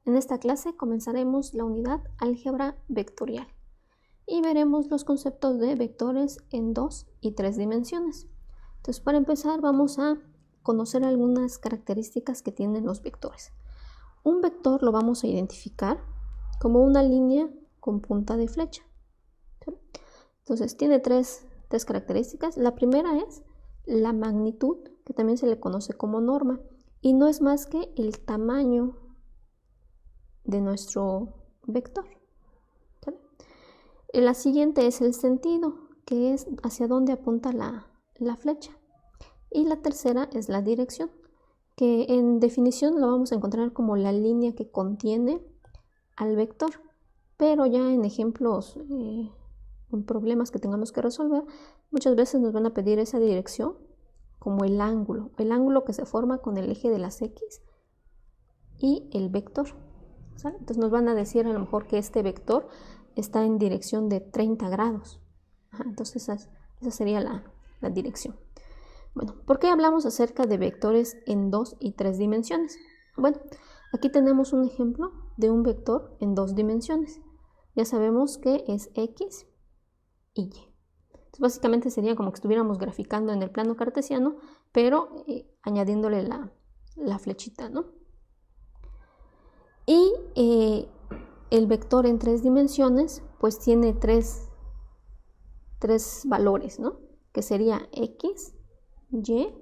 En esta clase comenzaremos la unidad álgebra vectorial y veremos los conceptos de vectores en 2 y 3 dimensiones. Entonces, para empezar vamos a conocer algunas características que tienen los vectores. Un vector lo vamos a identificar como una línea con punta de flecha. Entonces, tiene tres características. La primera es la magnitud, que también se le conoce como norma, y no es más que el tamaño de nuestro vector. ¿Sale? La siguiente es el sentido, que es hacia dónde apunta la flecha. Y la tercera es la dirección, que en definición lo vamos a encontrar como la línea que contiene al vector, pero ya en ejemplos con problemas que tengamos que resolver, muchas veces nos van a pedir esa dirección como el ángulo que se forma con el eje de las X y el vector. ¿Sale? Entonces nos van a decir a lo mejor que este vector está en dirección de 30 grados. Entonces esa sería la dirección. Bueno, ¿por qué hablamos acerca de vectores en 2 y 3 dimensiones? Bueno, aquí tenemos un ejemplo de un vector en 2 dimensiones. Ya sabemos que es X y Y. Entonces, básicamente sería como que estuviéramos graficando en el plano cartesiano, pero añadiéndole la flechita, ¿no? Y el vector en 3 dimensiones, pues tiene tres valores, ¿no? Que sería X, Y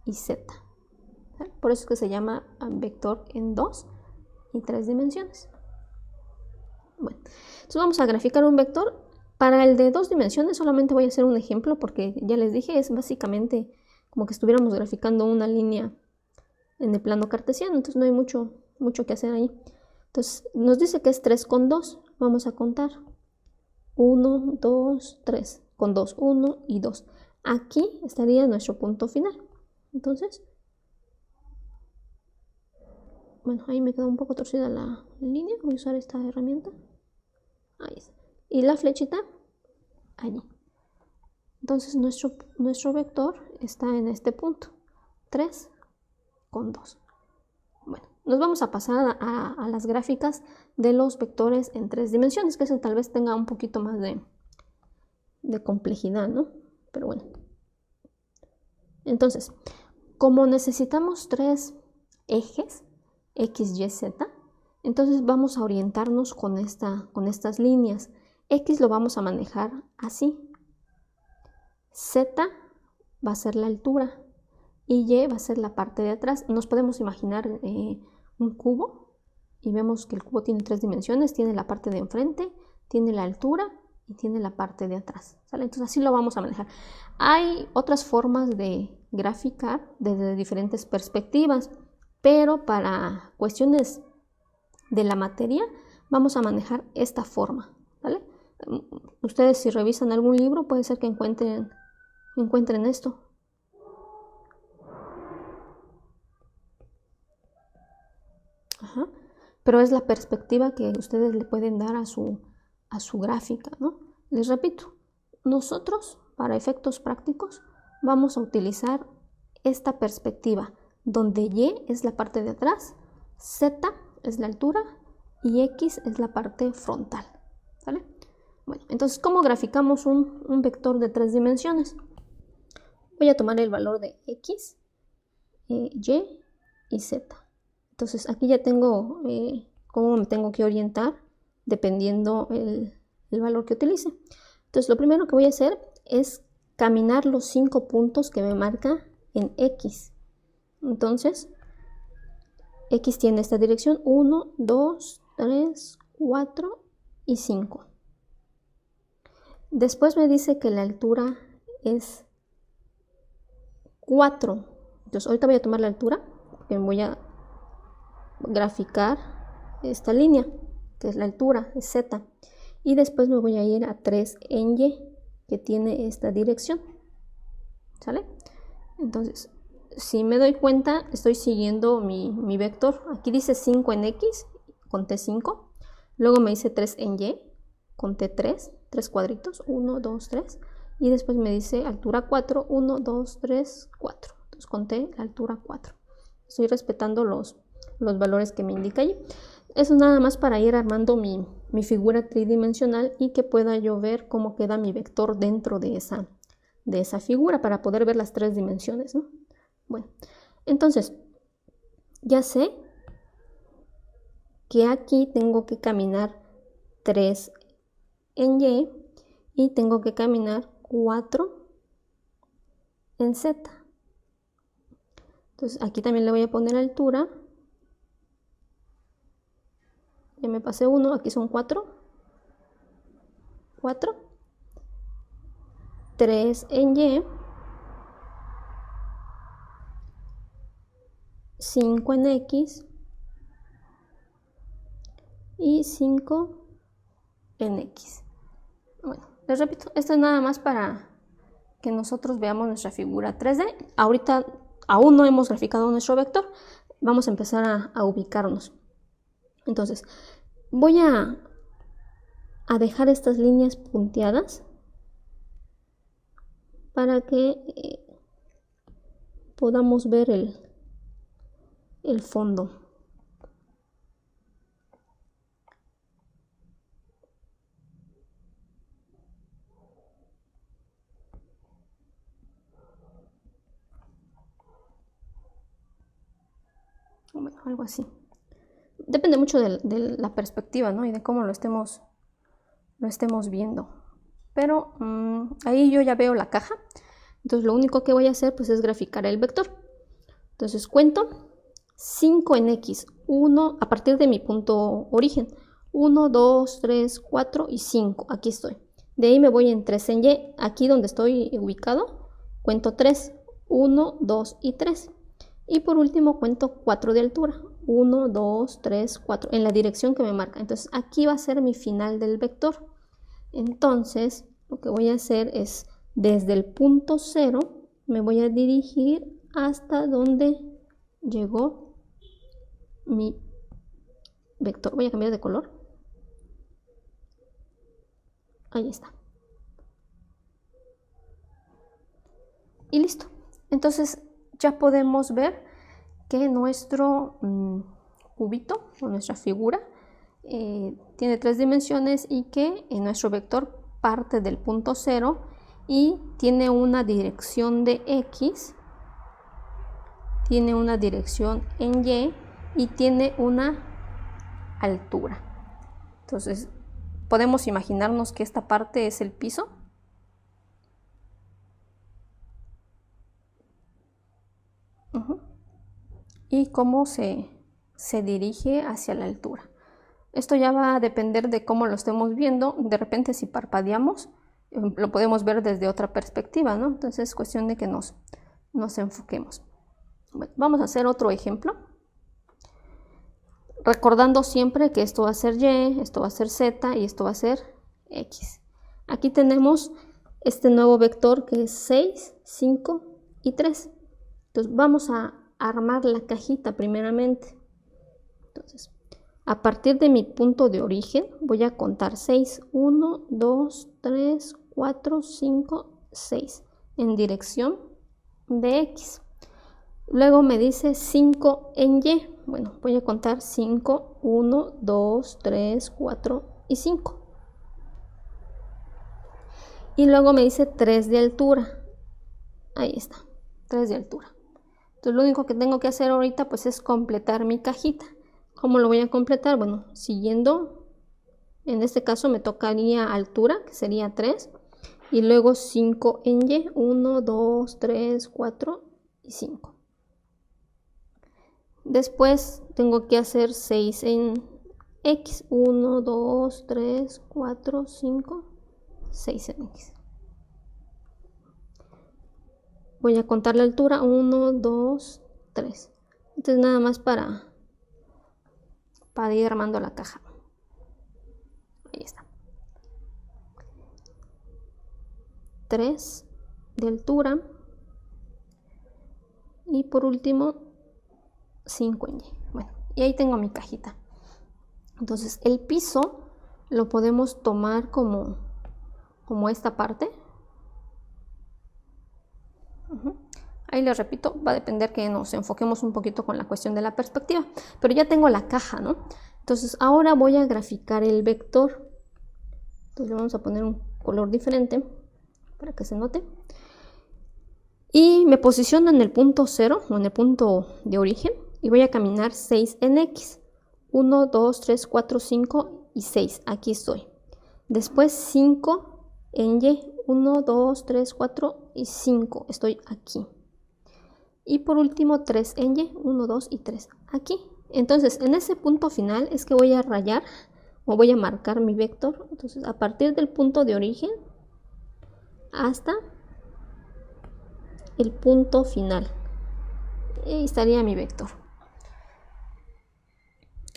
y Z. ¿Sale? Por eso es que se llama vector en 2 y 3 dimensiones. Bueno, entonces vamos a graficar un vector. Para el de 2 dimensiones solamente voy a hacer un ejemplo porque ya les dije, es básicamente como que estuviéramos graficando una línea en el plano cartesiano, entonces no hay mucho que hacer ahí. Entonces nos dice que es 3 con 2, vamos a contar 1, 2, 3, con 2, 1 y 2. Aquí estaría nuestro punto final. Entonces, bueno, ahí me quedó un poco torcida la línea, voy a usar esta herramienta. Ahí está. Y la flechita allí. Entonces nuestro vector está en este punto, 3 con 2. Bueno, nos vamos a pasar a las gráficas de los vectores en 3 dimensiones, que eso tal vez tenga un poquito más de complejidad, ¿no? Pero bueno. Entonces, como necesitamos 3 ejes, X, Y, Z, entonces vamos a orientarnos con estas líneas. X lo vamos a manejar así. Z va a ser la altura y Y va a ser la parte de atrás. Nos podemos imaginar un cubo y vemos que el cubo tiene 3 dimensiones, tiene la parte de enfrente, tiene la altura y tiene la parte de atrás. ¿Sale? Entonces así lo vamos a manejar. Hay otras formas de graficar desde diferentes perspectivas, pero para cuestiones de la materia vamos a manejar esta forma. ¿Vale? Ustedes si revisan algún libro puede ser que encuentren esto. Pero es la perspectiva que ustedes le pueden dar a su gráfica, ¿no? Les repito, nosotros para efectos prácticos vamos a utilizar esta perspectiva donde Y es la parte de atrás, Z es la altura y X es la parte frontal. ¿Vale? Bueno, entonces, ¿cómo graficamos un vector de 3 dimensiones? Voy a tomar el valor de X, Y y Z. Entonces, aquí ya tengo cómo me tengo que orientar dependiendo el valor que utilice. Entonces, lo primero que voy a hacer es caminar los 5 puntos que me marca en X. Entonces, X tiene esta dirección, 1, 2, 3, 4 y 5. Después me dice que la altura es 4. Entonces, ahorita voy a tomar la altura, porque voy a graficar esta línea, que es la altura, es Z. Y después me voy a ir a 3 en Y, que tiene esta dirección. ¿Sale? Entonces, si me doy cuenta, estoy siguiendo mi vector. Aquí dice 5 en X, conté 5. Luego me dice 3 en Y, conté 3 cuadritos, 1, 2, 3. Y después me dice altura 4, 1, 2, 3, 4. Entonces conté la altura 4. Estoy respetando los los valores que me indica allí. Eso nada más para ir armando mi figura tridimensional y que pueda yo ver cómo queda mi vector dentro de esa figura para poder ver las 3 dimensiones, ¿no? Bueno, entonces ya sé que aquí tengo que caminar 3 en Y y tengo que caminar 4 en Z. Entonces aquí también le voy a poner altura. Ya me pasé 1, aquí son 4. 4. 3 en Y. 5 en X. Y 5 en X. Bueno, les repito, esto es nada más para que nosotros veamos nuestra figura 3D. Ahorita aún no hemos graficado nuestro vector. Vamos a empezar a ubicarnos. Entonces, voy a dejar estas líneas punteadas para que podamos ver el fondo. Bueno, algo así. Depende mucho de la perspectiva, ¿no? Y de cómo lo estemos viendo. Pero ahí yo ya veo la caja. Entonces lo único que voy a hacer pues es graficar el vector. Entonces cuento 5 en X, 1 a partir de mi punto origen. 1, 2, 3, 4 y 5. Aquí estoy. De ahí me voy en 3 en Y. Aquí donde estoy ubicado, cuento 3. 1, 2 y 3. Y por último cuento 4 de altura. 1, 2, 3, 4. En la dirección que me marca. Entonces aquí va a ser mi final del vector. Entonces lo que voy a hacer es desde el punto 0 me voy a dirigir hasta donde llegó mi vector. Voy a cambiar de color. Ahí está. Y listo. Entonces ya podemos ver que nuestro cubito o nuestra figura tiene 3 dimensiones y que en nuestro vector parte del punto 0 y tiene una dirección de X, tiene una dirección en Y y tiene una altura. Entonces podemos imaginarnos que esta parte es el piso. Y cómo se dirige hacia la altura. Esto ya va a depender de cómo lo estemos viendo. De repente si parpadeamos lo podemos ver desde otra perspectiva, ¿no? Entonces es cuestión de que nos enfoquemos. Bueno, vamos a hacer otro ejemplo. Recordando siempre que esto va a ser Y, esto va a ser Z y esto va a ser X. Aquí tenemos este nuevo vector que es 6, 5 y 3. Entonces vamos a armar la cajita primeramente. Entonces, a partir de mi punto de origen voy a contar 6. 1, 2, 3, 4, 5, 6 en dirección de X. Luego me dice 5 en Y. Bueno, voy a contar 5, 1, 2, 3, 4 y 5. Y luego me dice 3 de altura. Ahí está, 3 de altura. Entonces lo único que tengo que hacer ahorita pues es completar mi cajita. ¿Cómo lo voy a completar? Bueno, siguiendo, en este caso me tocaría altura, que sería 3. Y luego 5 en Y. 1, 2, 3, 4 y 5. Después tengo que hacer 6 en X. 1, 2, 3, 4, 5, 6 en X. Voy a contar la altura. 1, 2, 3. Entonces nada más para ir armando la caja. Ahí está. 3 de altura. Y por último 5 en Y. Bueno, y ahí tengo mi cajita. Entonces el piso lo podemos tomar como esta parte. Ahí les repito, va a depender que nos enfoquemos un poquito con la cuestión de la perspectiva. Pero ya tengo la caja, ¿no? Entonces ahora voy a graficar el vector. Entonces le vamos a poner un color diferente para que se note. Y me posiciono en el punto 0 o en el punto de origen y voy a caminar 6 en X. 1, 2, 3, 4, 5 y 6. Aquí estoy. Después 5 en Y. 1, 2, 3, 4 y 5. Estoy aquí. Y por último 3 en Y. 1, 2 y 3. Aquí. Entonces en ese punto final es que voy a rayar o voy a marcar mi vector. Entonces a partir del punto de origen hasta el punto final. Ahí estaría mi vector.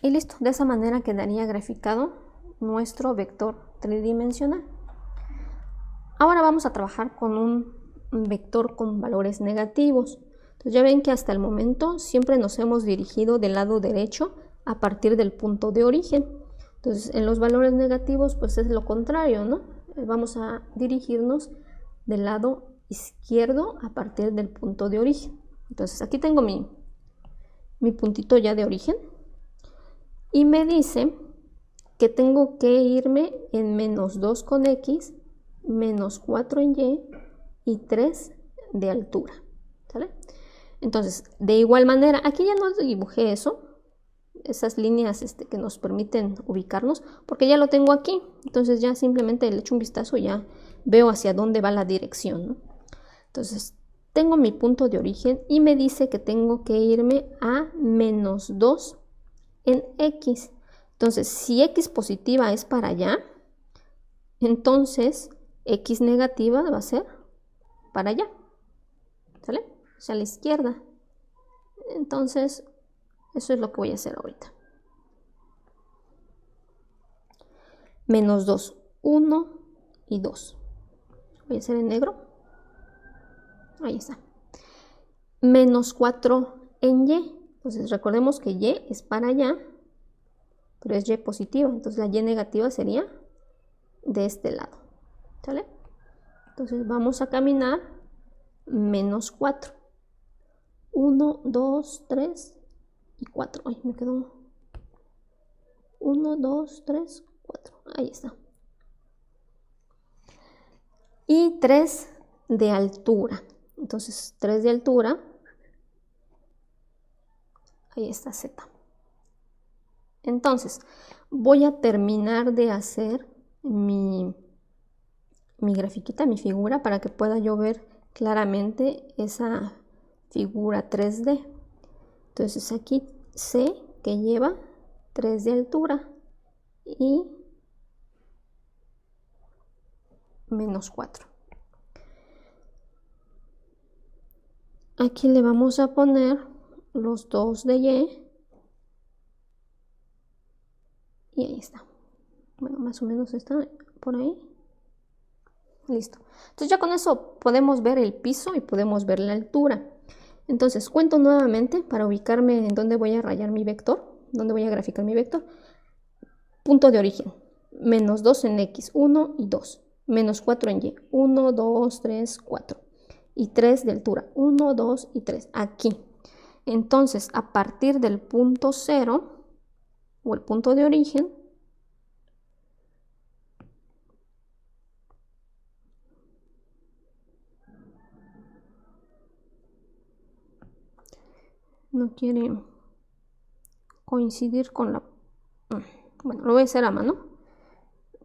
Y listo, de esa manera quedaría graficado nuestro vector tridimensional. Ahora vamos a trabajar con un vector con valores negativos. Entonces ya ven que hasta el momento siempre nos hemos dirigido del lado derecho a partir del punto de origen. Entonces en los valores negativos pues es lo contrario, ¿no? Vamos a dirigirnos del lado izquierdo a partir del punto de origen. Entonces aquí tengo mi puntito ya de origen. Y me dice que tengo que irme en menos 2 con X, menos 4 en Y 3 de altura. ¿Sale? Entonces, de igual manera, aquí ya no dibujé eso, esas líneas que nos permiten ubicarnos, porque ya lo tengo aquí. Entonces ya simplemente le echo un vistazo y ya veo hacia dónde va la dirección, ¿no? Entonces, tengo mi punto de origen y me dice que tengo que irme a menos 2 en X. Entonces, si X positiva es para allá, entonces X negativa va a ser para allá. ¿Sale? O sea, a la izquierda. Entonces, eso es lo que voy a hacer ahorita. Menos 2, 1 y 2. Voy a hacer en negro. Ahí está. Menos 4 en Y. Entonces recordemos que Y es para allá, pero es Y positiva. Entonces la Y negativa sería de este lado. ¿Sale? Entonces vamos a caminar menos 4. 1, 2, 3 y 4. Ay, me quedó 1, 2, 3, 4. Ahí está. Y 3 de altura. Entonces 3 de altura. Ahí está Z. Entonces, voy a terminar de hacer mi grafiquita, mi figura, para que pueda yo ver claramente esa figura 3D. Entonces aquí sé que lleva 3 de altura y menos 4. Aquí le vamos a poner los 2 de Y. Y ahí está. Bueno, más o menos está por ahí. Listo. Entonces ya con eso podemos ver el piso y podemos ver la altura. Entonces cuento nuevamente para ubicarme en dónde voy a rayar mi vector, dónde voy a graficar mi vector. Punto de origen. Menos 2 en X, 1 y 2. Menos 4 en Y, 1, 2, 3, 4. Y 3 de altura, 1, 2 y 3. Aquí. Entonces, a partir del punto 0 o el punto de origen, no quiere coincidir con la... Bueno, lo voy a hacer a mano.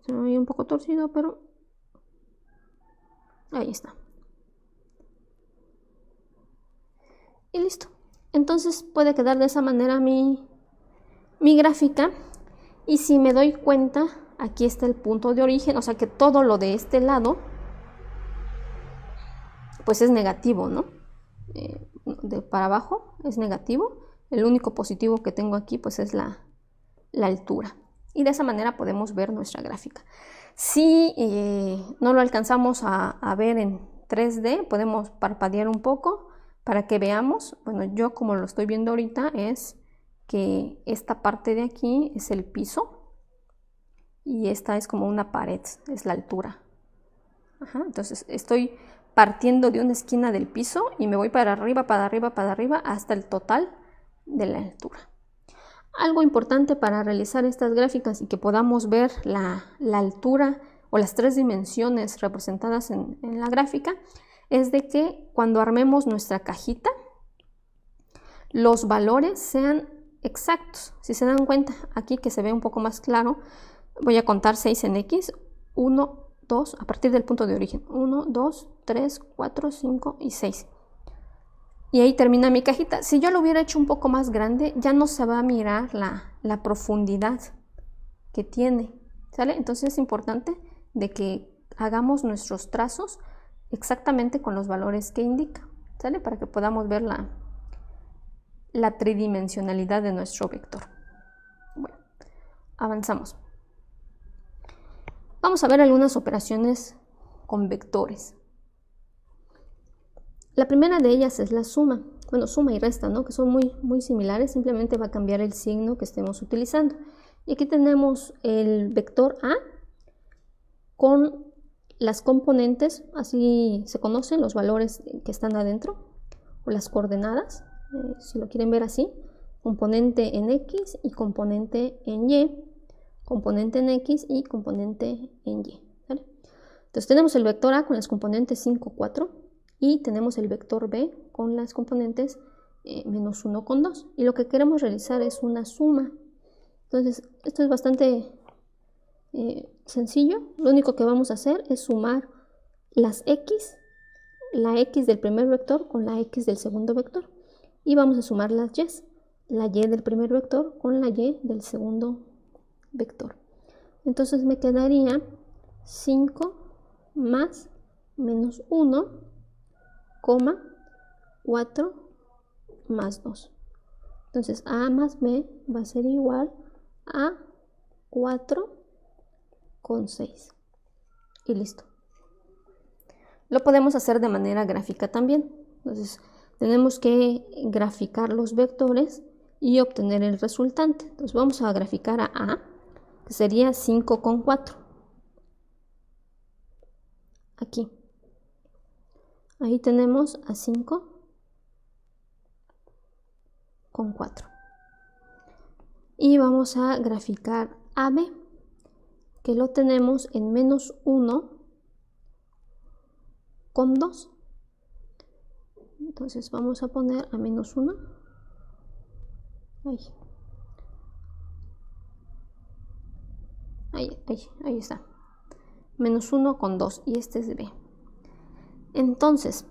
Se me ve un poco torcido, pero ahí está. Y listo. Entonces puede quedar de esa manera mi gráfica. Y si me doy cuenta, aquí está el punto de origen, o sea que todo lo de este lado pues es negativo, ¿no? De para abajo es negativo. El único positivo que tengo aquí pues es la altura. Y de esa manera podemos ver nuestra gráfica. Si no lo alcanzamos a ver en 3D, podemos parpadear un poco para que veamos. Bueno, yo como lo estoy viendo ahorita es que esta parte de aquí es el piso y esta es como una pared, es la altura. Ajá, entonces estoy partiendo de una esquina del piso y me voy para arriba, para arriba, para arriba hasta el total de la altura. Algo importante para realizar estas gráficas y que podamos ver la altura o las tres dimensiones representadas en la gráfica es de que cuando armemos nuestra cajita, los valores sean exactos. Si se dan cuenta, aquí que se ve un poco más claro, voy a contar 6 en X, 1, 2, a partir del punto de origen, 1, 2, 3, 4, 5 y 6. Y ahí termina mi cajita. Si yo lo hubiera hecho un poco más grande, ya no se va a mirar la profundidad que tiene, ¿sale? Entonces es importante de que hagamos nuestros trazos exactamente con los valores que indica, ¿sale? Para que podamos ver la tridimensionalidad de nuestro vector. Bueno, avanzamos. Vamos a ver algunas operaciones con vectores. La primera de ellas es la suma. Bueno, suma y resta, ¿no? Que son muy similares, simplemente va a cambiar el signo que estemos utilizando. Y aquí tenemos el vector A con las componentes, así se conocen los valores que están adentro, o las coordenadas, si lo quieren ver así, componente en X y componente en Y, componente en X y componente en Y, ¿vale? Entonces tenemos el vector A con las componentes 5, 4 y tenemos el vector B con las componentes menos 1 con 2. Y lo que queremos realizar es una suma. Entonces esto es bastante sencillo. Lo único que vamos a hacer es sumar las X, la X del primer vector con la X del segundo vector. Y vamos a sumar las Y, la Y del primer vector con la Y del segundo vector. Entonces me quedaría 5 más menos 1, 4 más 2. Entonces A más B va a ser igual a 4 con 6. Y listo. Lo podemos hacer de manera gráfica también. Entonces tenemos que graficar los vectores y obtener el resultante. Entonces vamos a graficar a A, que sería 5 con 4. Aquí. Ahí tenemos a 5 con 4. Y vamos a graficar a B, que lo tenemos en menos 1 con 2. Entonces vamos a poner a menos 1. Ahí está. Menos 1 con 2 y este es B. Entonces,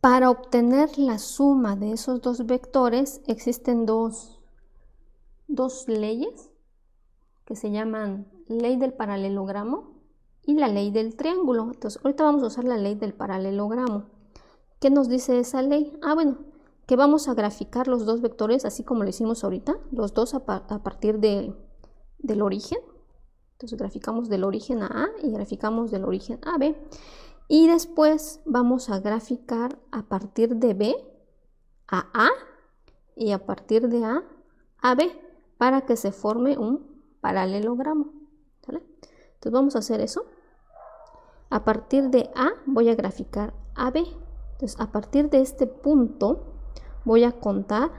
para obtener la suma de esos dos vectores existen dos leyes que se llaman ley del paralelogramo y la ley del triángulo. Entonces, ahorita vamos a usar la ley del paralelogramo. ¿Qué nos dice esa ley? Bueno, que vamos a graficar los dos vectores así como lo hicimos ahorita, los dos a partir del origen. Entonces graficamos del origen a A y graficamos del origen a B. Y después vamos a graficar a partir de B a A y a partir de A a B para que se forme un paralelogramo, ¿vale? Entonces vamos a hacer eso. A partir de A voy a graficar a B. Entonces a partir de este punto voy a contar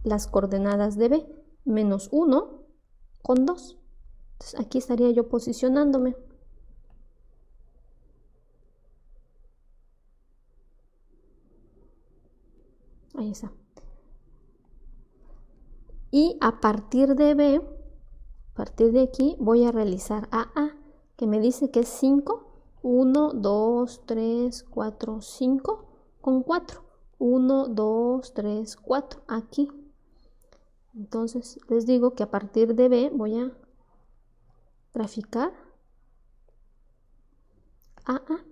las coordenadas de B, menos 1 con 2. Entonces aquí estaría yo posicionándome. Ahí está. Y a partir de B, a partir de aquí, voy a realizar a A, que me dice que es 5, 1, 2, 3, 4, 5 con 4. 1, 2, 3, 4, aquí. Entonces les digo que a partir de B voy a graficar a A.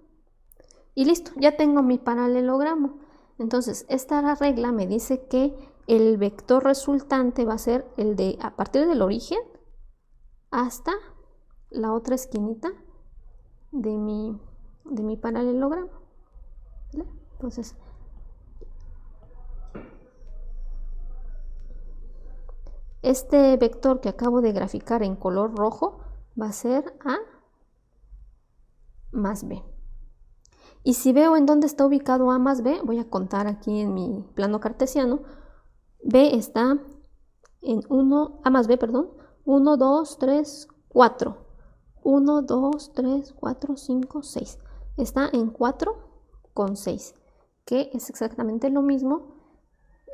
Y listo, ya tengo mi paralelogramo. Entonces esta regla me dice que el vector resultante va a ser el de a partir del origen hasta la otra esquinita de mi paralelogramo, ¿vale? Entonces este vector que acabo de graficar en color rojo va a ser A más B. Y si veo en dónde está ubicado A más B, voy a contar aquí en mi plano cartesiano. B está en 1, A más B, perdón, 1, 2, 3, 4. 1, 2, 3, 4, 5, 6. Está en 4 con 6, que es exactamente lo mismo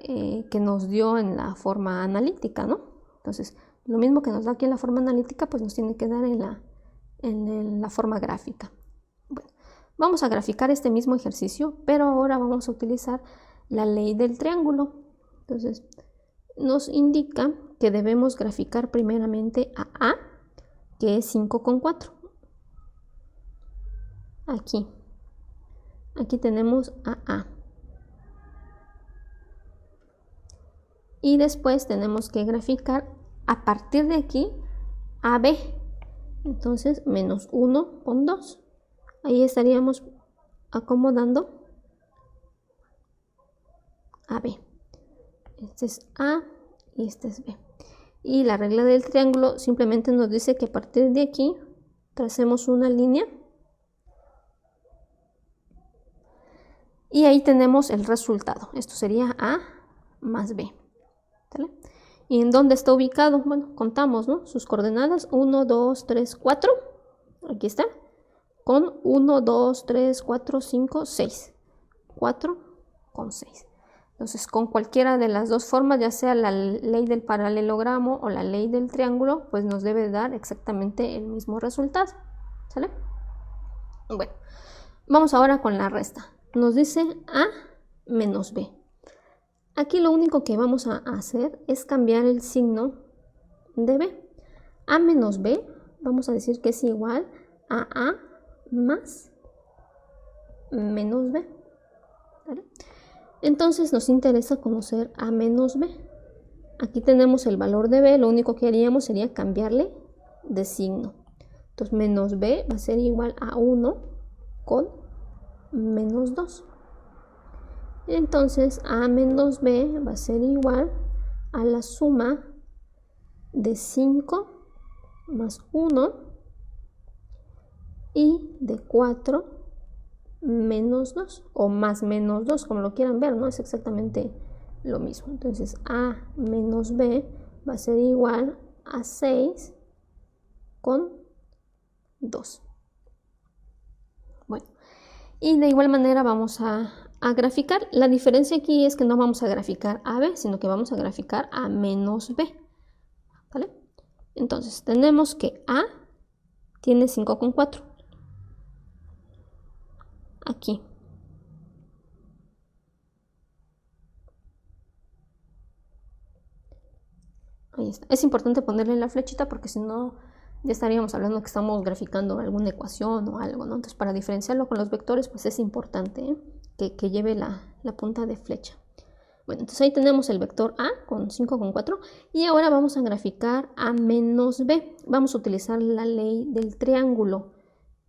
que nos dio en la forma analítica, ¿no? Entonces, lo mismo que nos da aquí en la forma analítica, pues nos tiene que dar en la forma gráfica. Bueno, vamos a graficar este mismo ejercicio, pero ahora vamos a utilizar la ley del triángulo. Entonces, nos indica que debemos graficar primeramente a A, que es 5 con 4. Aquí tenemos a A. Y después tenemos que graficar a partir de aquí a B. Entonces, menos 1 con 2. Ahí estaríamos acomodando a B. Este es A y este es B. Y la regla del triángulo simplemente nos dice que a partir de aquí tracemos una línea. Y ahí tenemos el resultado. Esto sería A más B. ¿Vale? ¿Y en dónde está ubicado? Bueno, contamos, ¿no? Sus coordenadas, 1, 2, 3, 4. Aquí está. Con 1, 2, 3, 4, 5, 6. 4 con 6. Entonces, con cualquiera de las dos formas, ya sea la ley del paralelogramo o la ley del triángulo, pues nos debe dar exactamente el mismo resultado. ¿Sale? Bueno, vamos ahora con la resta. Nos dice A menos B. Aquí lo único que vamos a hacer es cambiar el signo de B. A menos B, vamos a decir que es igual a A más menos B. ¿Vale? Entonces nos interesa conocer A menos B. Aquí tenemos el valor de B, lo único que haríamos sería cambiarle de signo. Entonces menos B va a ser igual a 1 con menos 2. Entonces A menos B va a ser igual a la suma de 5 más 1 y de 4 menos 2 o más menos 2, como lo quieran ver, ¿no? Es exactamente lo mismo. Entonces A menos B va a ser igual a 6 con 2. Bueno, y de igual manera vamos a graficar. La diferencia aquí es que no vamos a graficar a B, sino que vamos a graficar a menos B. ¿Vale? Entonces tenemos que A tiene 5 con 4. Aquí. Ahí está. Es importante ponerle la flechita porque si no ya estaríamos hablando que estamos graficando alguna ecuación o algo, ¿no? Entonces para diferenciarlo con los vectores pues es importante que lleve la punta de flecha. Bueno, entonces ahí tenemos el vector A con 5 con 4 y ahora vamos a graficar A menos B. Vamos a utilizar la ley del triángulo.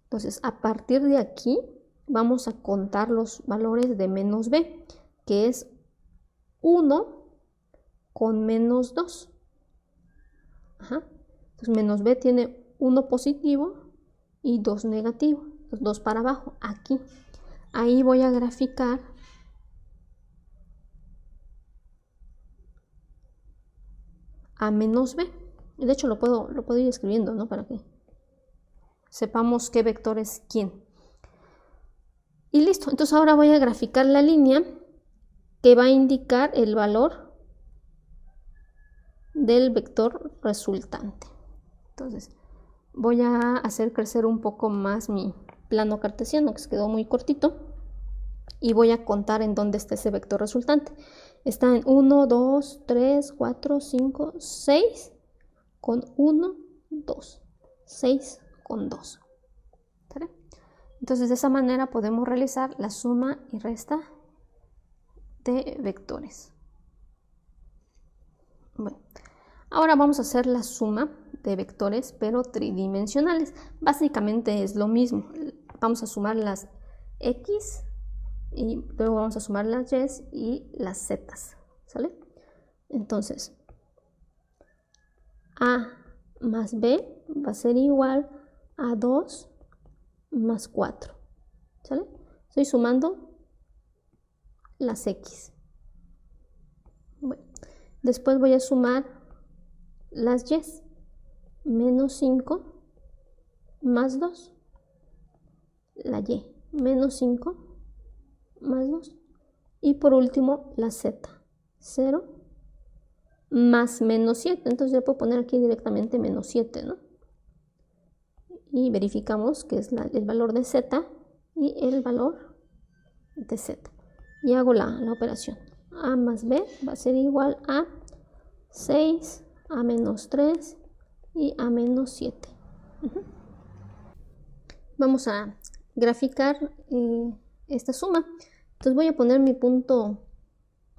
Entonces a partir de aquí vamos a contar los valores de menos B, que es 1 con menos 2. Ajá. Entonces menos B tiene 1 positivo y 2 negativo. Entonces 2 para abajo, aquí. Ahí voy a graficar A menos B. De hecho lo puedo ir escribiendo, ¿no? Para que sepamos qué vector es quién. Y listo. Entonces ahora voy a graficar la línea que va a indicar el valor del vector resultante. Entonces voy a hacer crecer un poco más mi plano cartesiano, que se quedó muy cortito, y voy a contar en dónde está ese vector resultante. Está en 1, 2, 3, 4, 5, 6 con 1, 2, 6 con 2. ¿Vale? Entonces de esa manera podemos realizar la suma y resta de vectores. Bueno, ahora vamos a hacer la suma de vectores pero tridimensionales. Básicamente es lo mismo. Vamos a sumar las X y luego vamos a sumar las Y y las Z. ¿Sale? Entonces A más B va a ser igual a 2 más 4. ¿Sale? Estoy sumando las X. Bueno, después voy a sumar las Y. Menos 5 más 2. La Y. Menos 5 más 2. Y por último la Z. 0 más menos 7. Entonces ya puedo poner aquí directamente menos 7, ¿no? Y verificamos que es el valor de Z y el valor de Z. Y hago la operación. A más B va a ser igual a 6, A menos 3 y A menos 7. Vamos a graficar esta suma. Entonces voy a poner mi punto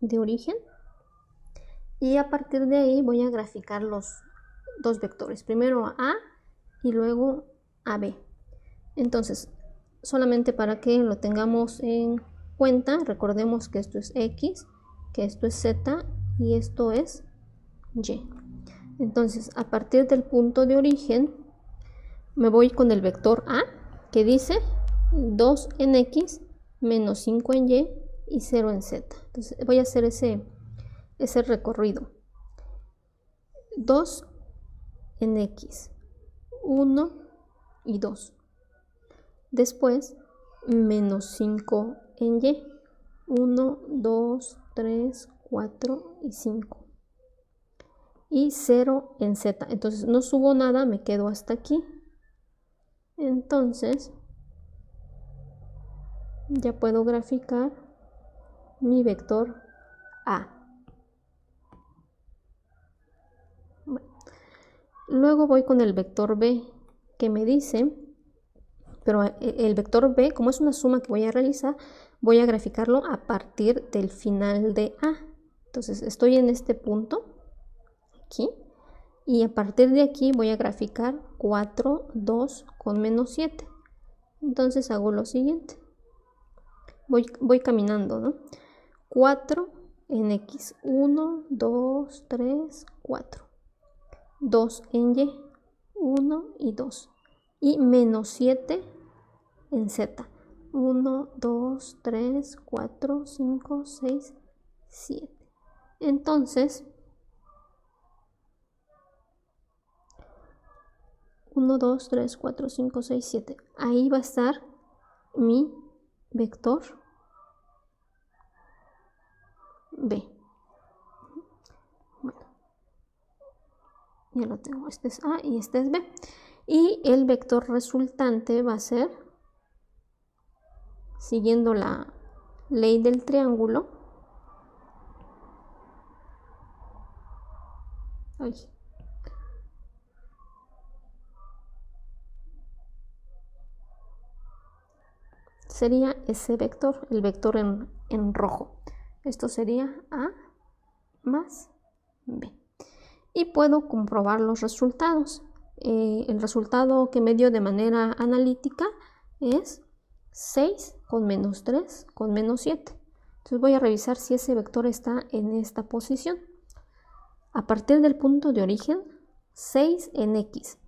de origen. Y a partir de ahí voy a graficar los dos vectores. Primero a y luego a B. Entonces, solamente para que lo tengamos en cuenta, recordemos que esto es X, que esto es Z y esto es Y. Entonces, a partir del punto de origen, me voy con el vector A, que dice 2 en X menos 5 en Y y 0 en Z. Entonces, voy a hacer ese recorrido. 2 en X, 1 y 2. Después, menos 5 en Y, 1, 2, 3, 4 y 5. Y 0 en Z. Entonces no subo nada, me quedo hasta aquí. Entonces, ya puedo graficar mi vector A. Bueno. Luego voy con el vector B, que me dice, pero el vector B, como es una suma que voy a realizar, voy a graficarlo a partir del final de A. Entonces estoy en este punto, aquí, y a partir de aquí voy a graficar 4, 2 con menos 7. Entonces hago lo siguiente. Voy caminando, ¿no? 4 en X, 1, 2, 3, 4. 2 en Y, 1 y 2. Y menos 7 en Z. 1, 2, 3, 4, 5, 6, 7. Entonces, 1, 2, 3, 4, 5, 6, 7. Ahí va a estar mi vector B. Bueno, ya lo tengo. Este es A y este es B. Y el vector resultante va a ser, siguiendo la ley del triángulo, sería ese vector, el vector en rojo. Esto sería A más B. Y puedo comprobar los resultados. El resultado que me dio de manera analítica es 6 con menos 3 con menos 7. Entonces voy a revisar si ese vector está en esta posición. A partir del punto de origen, 6 en X.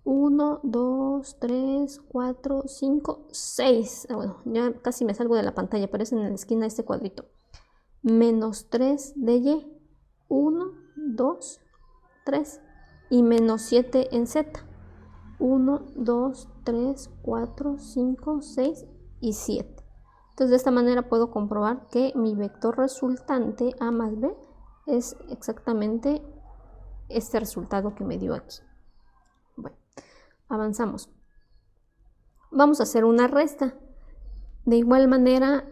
1, 2, 3, 4, 5, 6. Bueno, ya casi me salgo de la pantalla, pero es en la esquina de este cuadrito. Menos 3 de Y. 1, 2, 3. Y menos 7 en Z. 1, 2, 3, 4, 5, 6 y 7. Entonces de esta manera puedo comprobar que mi vector resultante A más B es exactamente este resultado que me dio aquí. Bueno, avanzamos. Vamos a hacer una resta. De igual manera,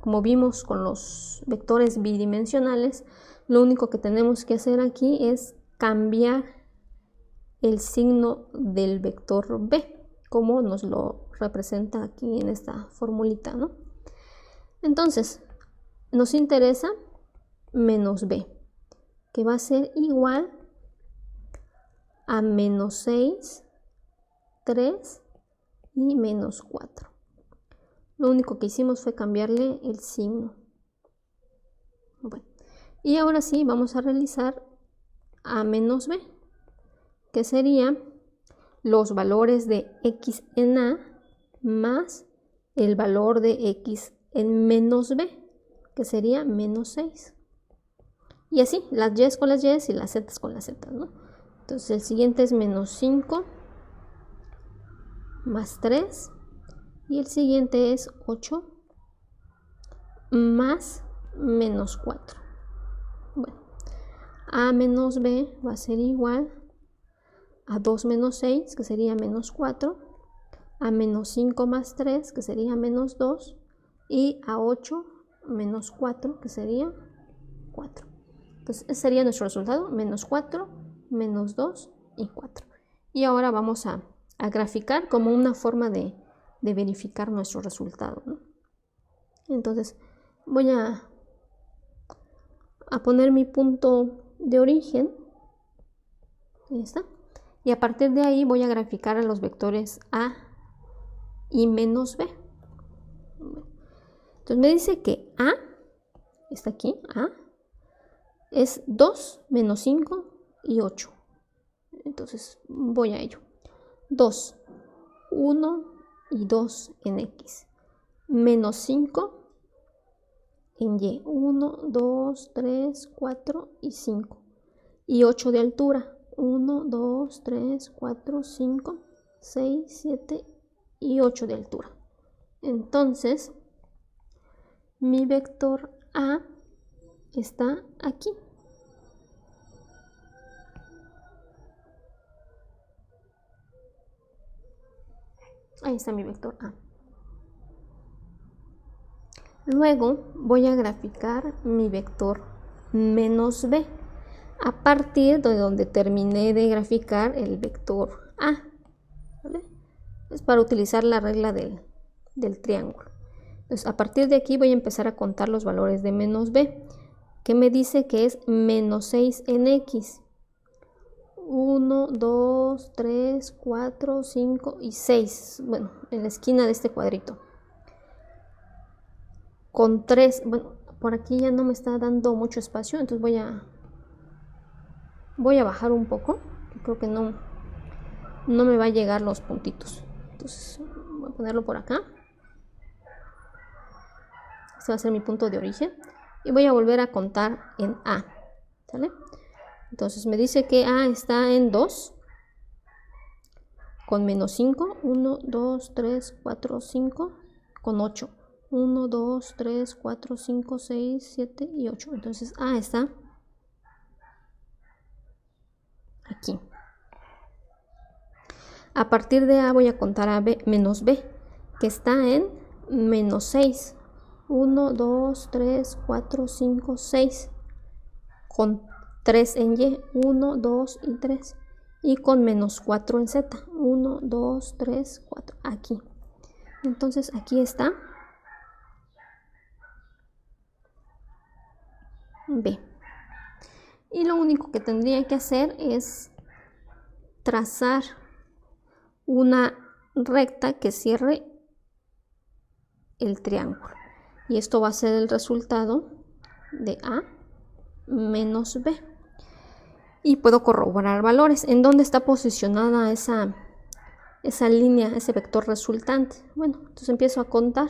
como vimos con los vectores bidimensionales, lo único que tenemos que hacer aquí es cambiar el signo del vector B, como nos lo representa aquí en esta formulita, ¿no? Entonces, nos interesa menos B, que va a ser igual a menos 6, 3 y menos 4. Lo único que hicimos fue cambiarle el signo. Bueno, y ahora sí vamos a realizar A menos B, que sería los valores de X en A más el valor de x en menos b, que sería menos 6. Y así, las y con las y y las z con las z, ¿no? Entonces el siguiente es menos 5 más 3. Y el siguiente es 8 más menos 4. Bueno, a menos b va a ser igual a 2 menos 6, que sería menos 4, a menos 5 más 3, que sería menos 2, y a 8 menos 4, que sería 4. Entonces, ese sería nuestro resultado, menos 4, menos 2 y 4. Y ahora vamos a graficar como una forma de verificar nuestro resultado, ¿no? Entonces, voy a poner mi punto de origen. Ahí está. Y a partir de ahí voy a graficar a los vectores a y menos b. Entonces me dice que a, está aquí, a, es 2 menos 5 y 8. Entonces voy a ello. 2, 1 y 2 en x. Menos 5 en y. 1, 2, 3, 4 y 5. Y 8 de altura. 1, 2, 3, 4, 5, 6, 7 y 8 de altura. Entonces, mi vector A está aquí. Ahí está mi vector A. Luego voy a graficar mi vector menos B a partir de donde terminé de graficar el vector A, ¿vale? Es para utilizar la regla del triángulo. Entonces, a partir de aquí voy a empezar a contar los valores de menos B, que me dice que es menos 6 en x. 1, 2, 3, 4, 5 y 6. Bueno, en la esquina de este cuadrito. Con 3, bueno, por aquí ya no me está dando mucho espacio, entonces voy a bajar un poco. Creo que no me va a llegar los puntitos. Entonces voy a ponerlo por acá. Este va a ser mi punto de origen. Y voy a volver a contar en A, ¿sale? Entonces me dice que A está en 2, con menos 5, 1, 2, 3, 4, 5, con 8. 1, 2, 3, 4, 5, 6, 7 y 8. Entonces A está aquí. A partir de A voy a contar a B menos B, que está en menos 6. 1, 2, 3, 4, 5, 6. Con 3 en Y. 1, 2 y 3. Y con menos 4 en Z. 1, 2, 3, 4. Aquí. Entonces aquí está B. Y lo único que tendría que hacer es trazar una recta que cierre el triángulo. Y esto va a ser el resultado de A menos B. Y puedo corroborar valores. ¿En dónde está posicionada esa línea, ese vector resultante? Bueno, entonces empiezo a contar.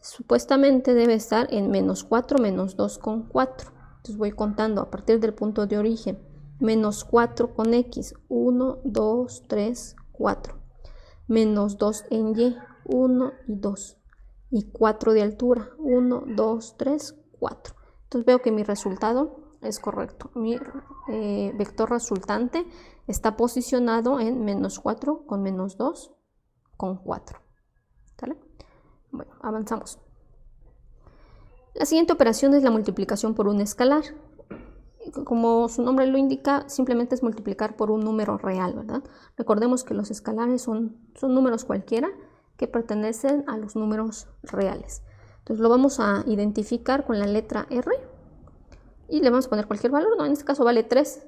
Supuestamente debe estar en menos 4, menos 2 con 4. Entonces voy contando a partir del punto de origen. Menos 4 con X. 1, 2, 3, 4. Menos 2 en Y. 1 y 2. Y 4 de altura. 1, 2, 3, 4. Entonces veo que mi resultado es correcto. Mi vector resultante está posicionado en menos 4 con menos 2 con 4. ¿Sale? Bueno, avanzamos. La siguiente operación es la multiplicación por un escalar. Como su nombre lo indica, simplemente es multiplicar por un número real, ¿verdad? Recordemos que los escalares son números cualquiera que pertenecen a los números reales. Entonces lo vamos a identificar con la letra R y le vamos a poner cualquier valor, ¿no? En este caso vale 3.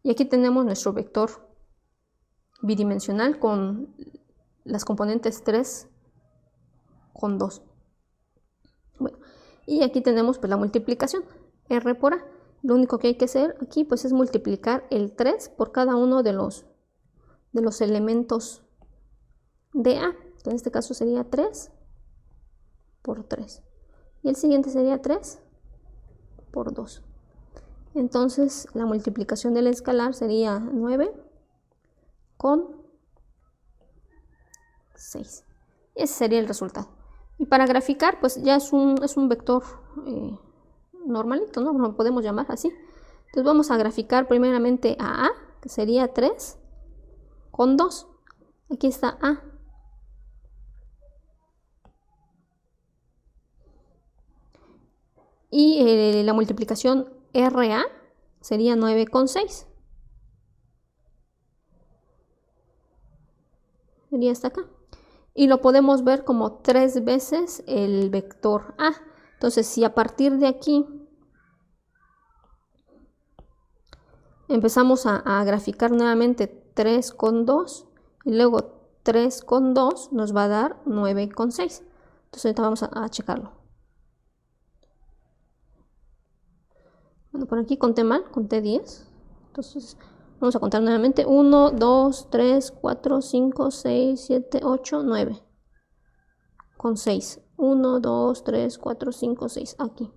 Y aquí tenemos nuestro vector bidimensional con las componentes 3 con 2. Bueno, y aquí tenemos pues la multiplicación, R por A. Lo único que hay que hacer aquí pues es multiplicar el 3 por cada uno de los elementos de A. En este caso sería 3 por 3. Y el siguiente sería 3 por 2. Entonces la multiplicación del escalar sería 9 con 6. Ese sería el resultado. Y para graficar, pues ya es un vector normalito, ¿no? Lo podemos llamar así. Entonces vamos a graficar primeramente a A, que sería 3 con 2. Aquí está A. Y la multiplicación RA sería 9 con 6. Sería hasta acá. Y lo podemos ver como 3 veces el vector A. Entonces, si a partir de aquí empezamos a graficar nuevamente 3 con 2 y luego 3 con 2 nos va a dar 9 con 6. Entonces ahorita vamos a checarlo. Bueno, por aquí conté mal, conté 10. Entonces vamos a contar nuevamente. 1, 2, 3, 4, 5, 6, 7, 8, 9. Con 6. 1, 2, 3, 4, 5, 6. Aquí.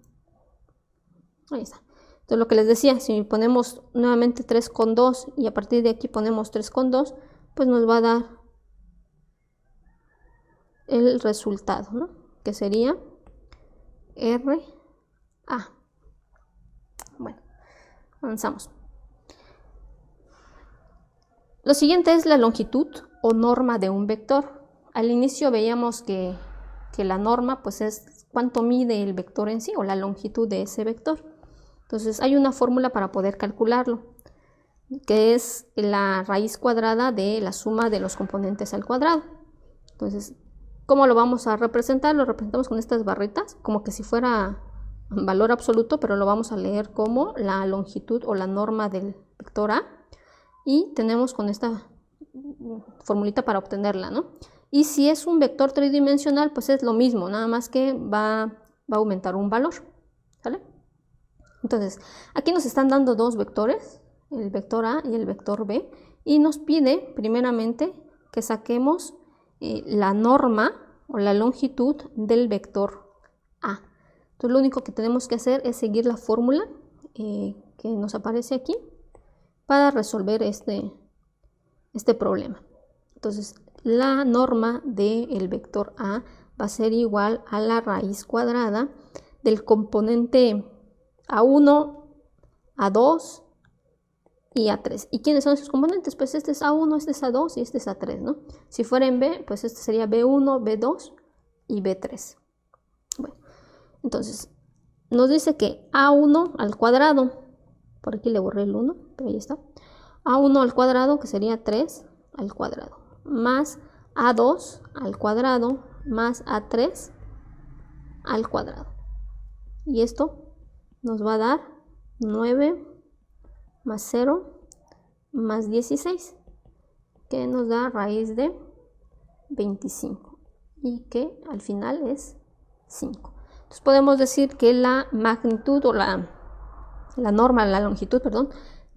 Ahí está. Entonces lo que les decía, si ponemos nuevamente 3 con 2 y a partir de aquí ponemos 3 con 2, pues nos va a dar el resultado, ¿no? Que sería RA. Bueno, avanzamos. Lo siguiente es la longitud o norma de un vector. Al inicio veíamos que la norma pues es cuánto mide el vector en sí o la longitud de ese vector. Entonces hay una fórmula para poder calcularlo, que es la raíz cuadrada de la suma de los componentes al cuadrado. Entonces, ¿cómo lo vamos a representar? Lo representamos con estas barritas, como que si fuera un valor absoluto, pero lo vamos a leer como la longitud o la norma del vector A. Y tenemos con esta formulita para obtenerla, ¿no? Y si es un vector tridimensional, pues es lo mismo, nada más que va a aumentar un valor, ¿vale? Entonces, aquí nos están dando dos vectores, el vector A y el vector B, y nos pide primeramente que saquemos la norma o la longitud del vector A. Entonces, lo único que tenemos que hacer es seguir la fórmula que nos aparece aquí para resolver este problema. Entonces, la norma del vector A va a ser igual a la raíz cuadrada del componente A1, A2 y A3. ¿Y quiénes son esos componentes? Pues este es A1, este es A2 y este es A3, ¿no? Si fuera en B, pues este sería B1, B2 y B3. Bueno, entonces, nos dice que A1 al cuadrado, por aquí le borré el 1, pero ahí está. A1 al cuadrado, que sería 3 al cuadrado, más A2 al cuadrado, más A3 al cuadrado. Y esto nos va a dar 9 más 0 más 16, que nos da raíz de 25, y que al final es 5. Entonces podemos decir que la magnitud o la norma, la longitud, perdón,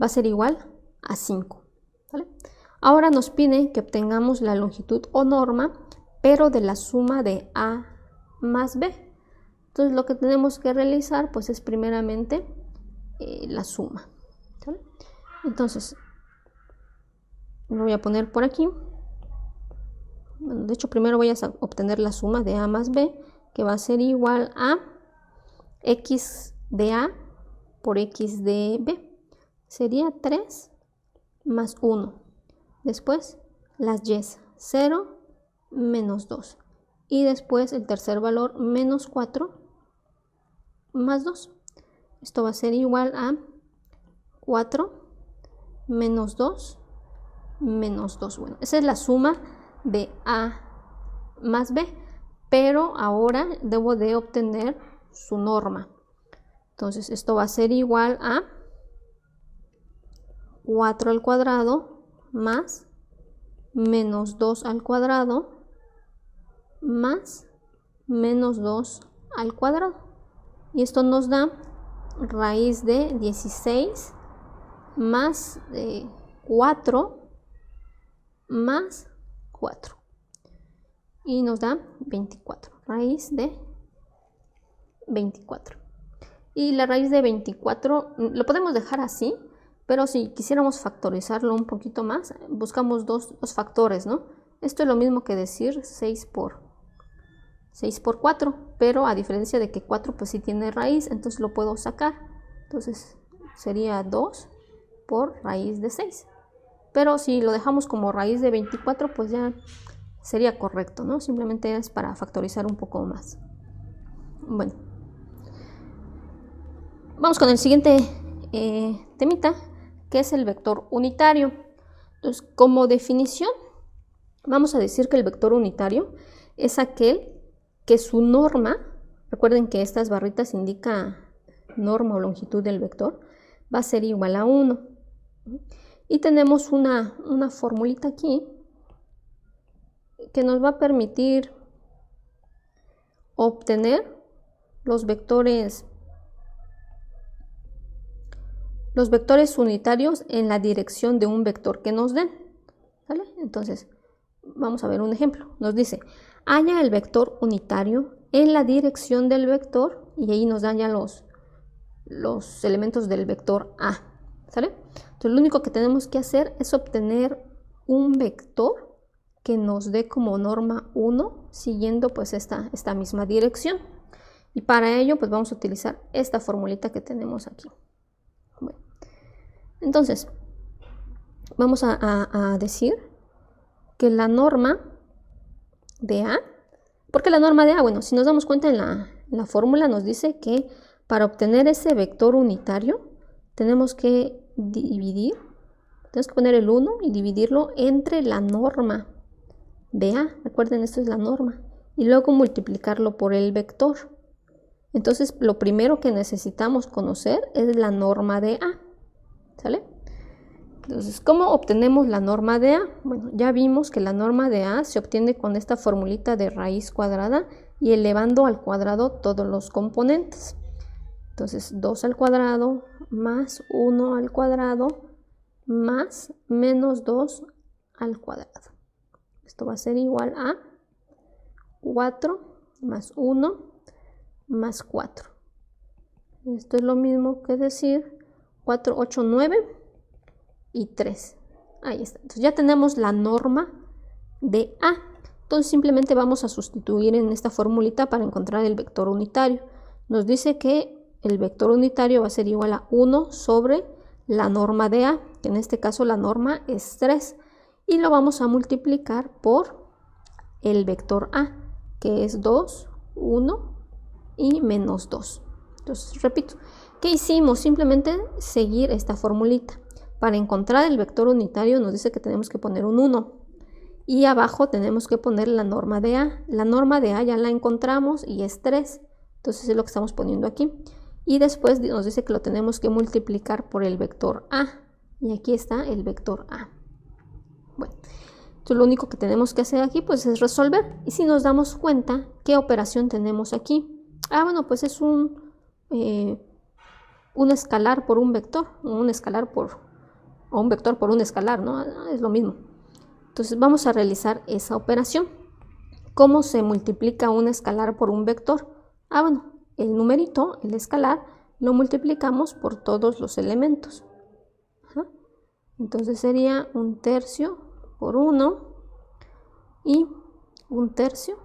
va a ser igual a 5. ¿Vale? Ahora nos pide que obtengamos la longitud o norma, pero de la suma de A más B. Entonces lo que tenemos que realizar pues es primeramente la suma. ¿Vale? Entonces lo voy a poner por aquí. Bueno, de hecho primero voy a obtener la suma de A más B, que va a ser igual a X de A por X de B. Sería 3 más 1. Después las Y's, 0 menos 2. Y después el tercer valor, menos 4 más 2. Esto va a ser igual a 4 menos 2 menos 2. Bueno, esa es la suma de A más B, pero ahora debo de obtener su norma. Entonces esto va a ser igual a 4 al cuadrado más menos 2 al cuadrado más menos 2 al cuadrado. Y esto nos da raíz de 16 más 4 más 4. Y nos da 24. Raíz de 24. Y la raíz de 24 lo podemos dejar así, pero si quisiéramos factorizarlo un poquito más, buscamos dos factores, ¿no? Esto es lo mismo que decir 6 por 4, pero a diferencia de que 4 pues sí tiene raíz, entonces lo puedo sacar. Entonces sería 2 por raíz de 6. Pero si lo dejamos como raíz de 24, pues ya sería correcto, ¿no? Simplemente es para factorizar un poco más. Bueno, vamos con el siguiente temita, que es el vector unitario. Entonces, como definición, vamos a decir que el vector unitario es aquel que su norma, recuerden que estas barritas indican norma o longitud del vector, va a ser igual a 1. Y tenemos una formulita aquí que nos va a permitir obtener los vectores unitarios en la dirección de un vector que nos den, ¿vale? Entonces, vamos a ver un ejemplo. Nos dice, halla el vector unitario en la dirección del vector, y ahí nos dan ya los elementos del vector A, ¿sale? Entonces, lo único que tenemos que hacer es obtener un vector que nos dé como norma 1, siguiendo pues esta misma dirección. Y para ello, pues vamos a utilizar esta formulita que tenemos aquí. Bueno, entonces, vamos a decir que la norma de A, ¿por qué la norma de A? Bueno, si nos damos cuenta en la fórmula nos dice que para obtener ese vector unitario tenemos que poner el 1 y dividirlo entre la norma de A. Recuerden, esto es la norma. Y luego multiplicarlo por el vector. Entonces, lo primero que necesitamos conocer es la norma de A. ¿Sale? Entonces, ¿cómo obtenemos la norma de A? Bueno, ya vimos que la norma de A se obtiene con esta formulita de raíz cuadrada y elevando al cuadrado todos los componentes. Entonces, 2 al cuadrado más 1 al cuadrado más menos 2 al cuadrado. Esto va a ser igual a 4 más 1 más 4. Esto es lo mismo que decir 4, 8, 9 y 3. Ahí está. Entonces ya tenemos la norma de A. Entonces simplemente vamos a sustituir en esta formulita para encontrar el vector unitario. Nos dice que el vector unitario va a ser igual a 1 sobre la norma de A, que en este caso la norma es 3. Y lo vamos a multiplicar por el vector A, que es 2, 1 y menos 2. Entonces, repito, ¿qué hicimos? Simplemente seguir esta formulita. Para encontrar el vector unitario nos dice que tenemos que poner un 1. Y abajo tenemos que poner la norma de A. La norma de A ya la encontramos y es 3. Entonces es lo que estamos poniendo aquí. Y después nos dice que lo tenemos que multiplicar por el vector A. Y aquí está el vector A. Bueno, entonces lo único que tenemos que hacer aquí pues es resolver. Y si nos damos cuenta, ¿qué operación tenemos aquí? Bueno, pues es un escalar por un vector, o un vector por un escalar, ¿no? Es lo mismo. Entonces vamos a realizar esa operación. ¿Cómo se multiplica un escalar por un vector? Bueno, el numerito, el escalar, lo multiplicamos por todos los elementos. Entonces sería 1/3 por 1 y 1/3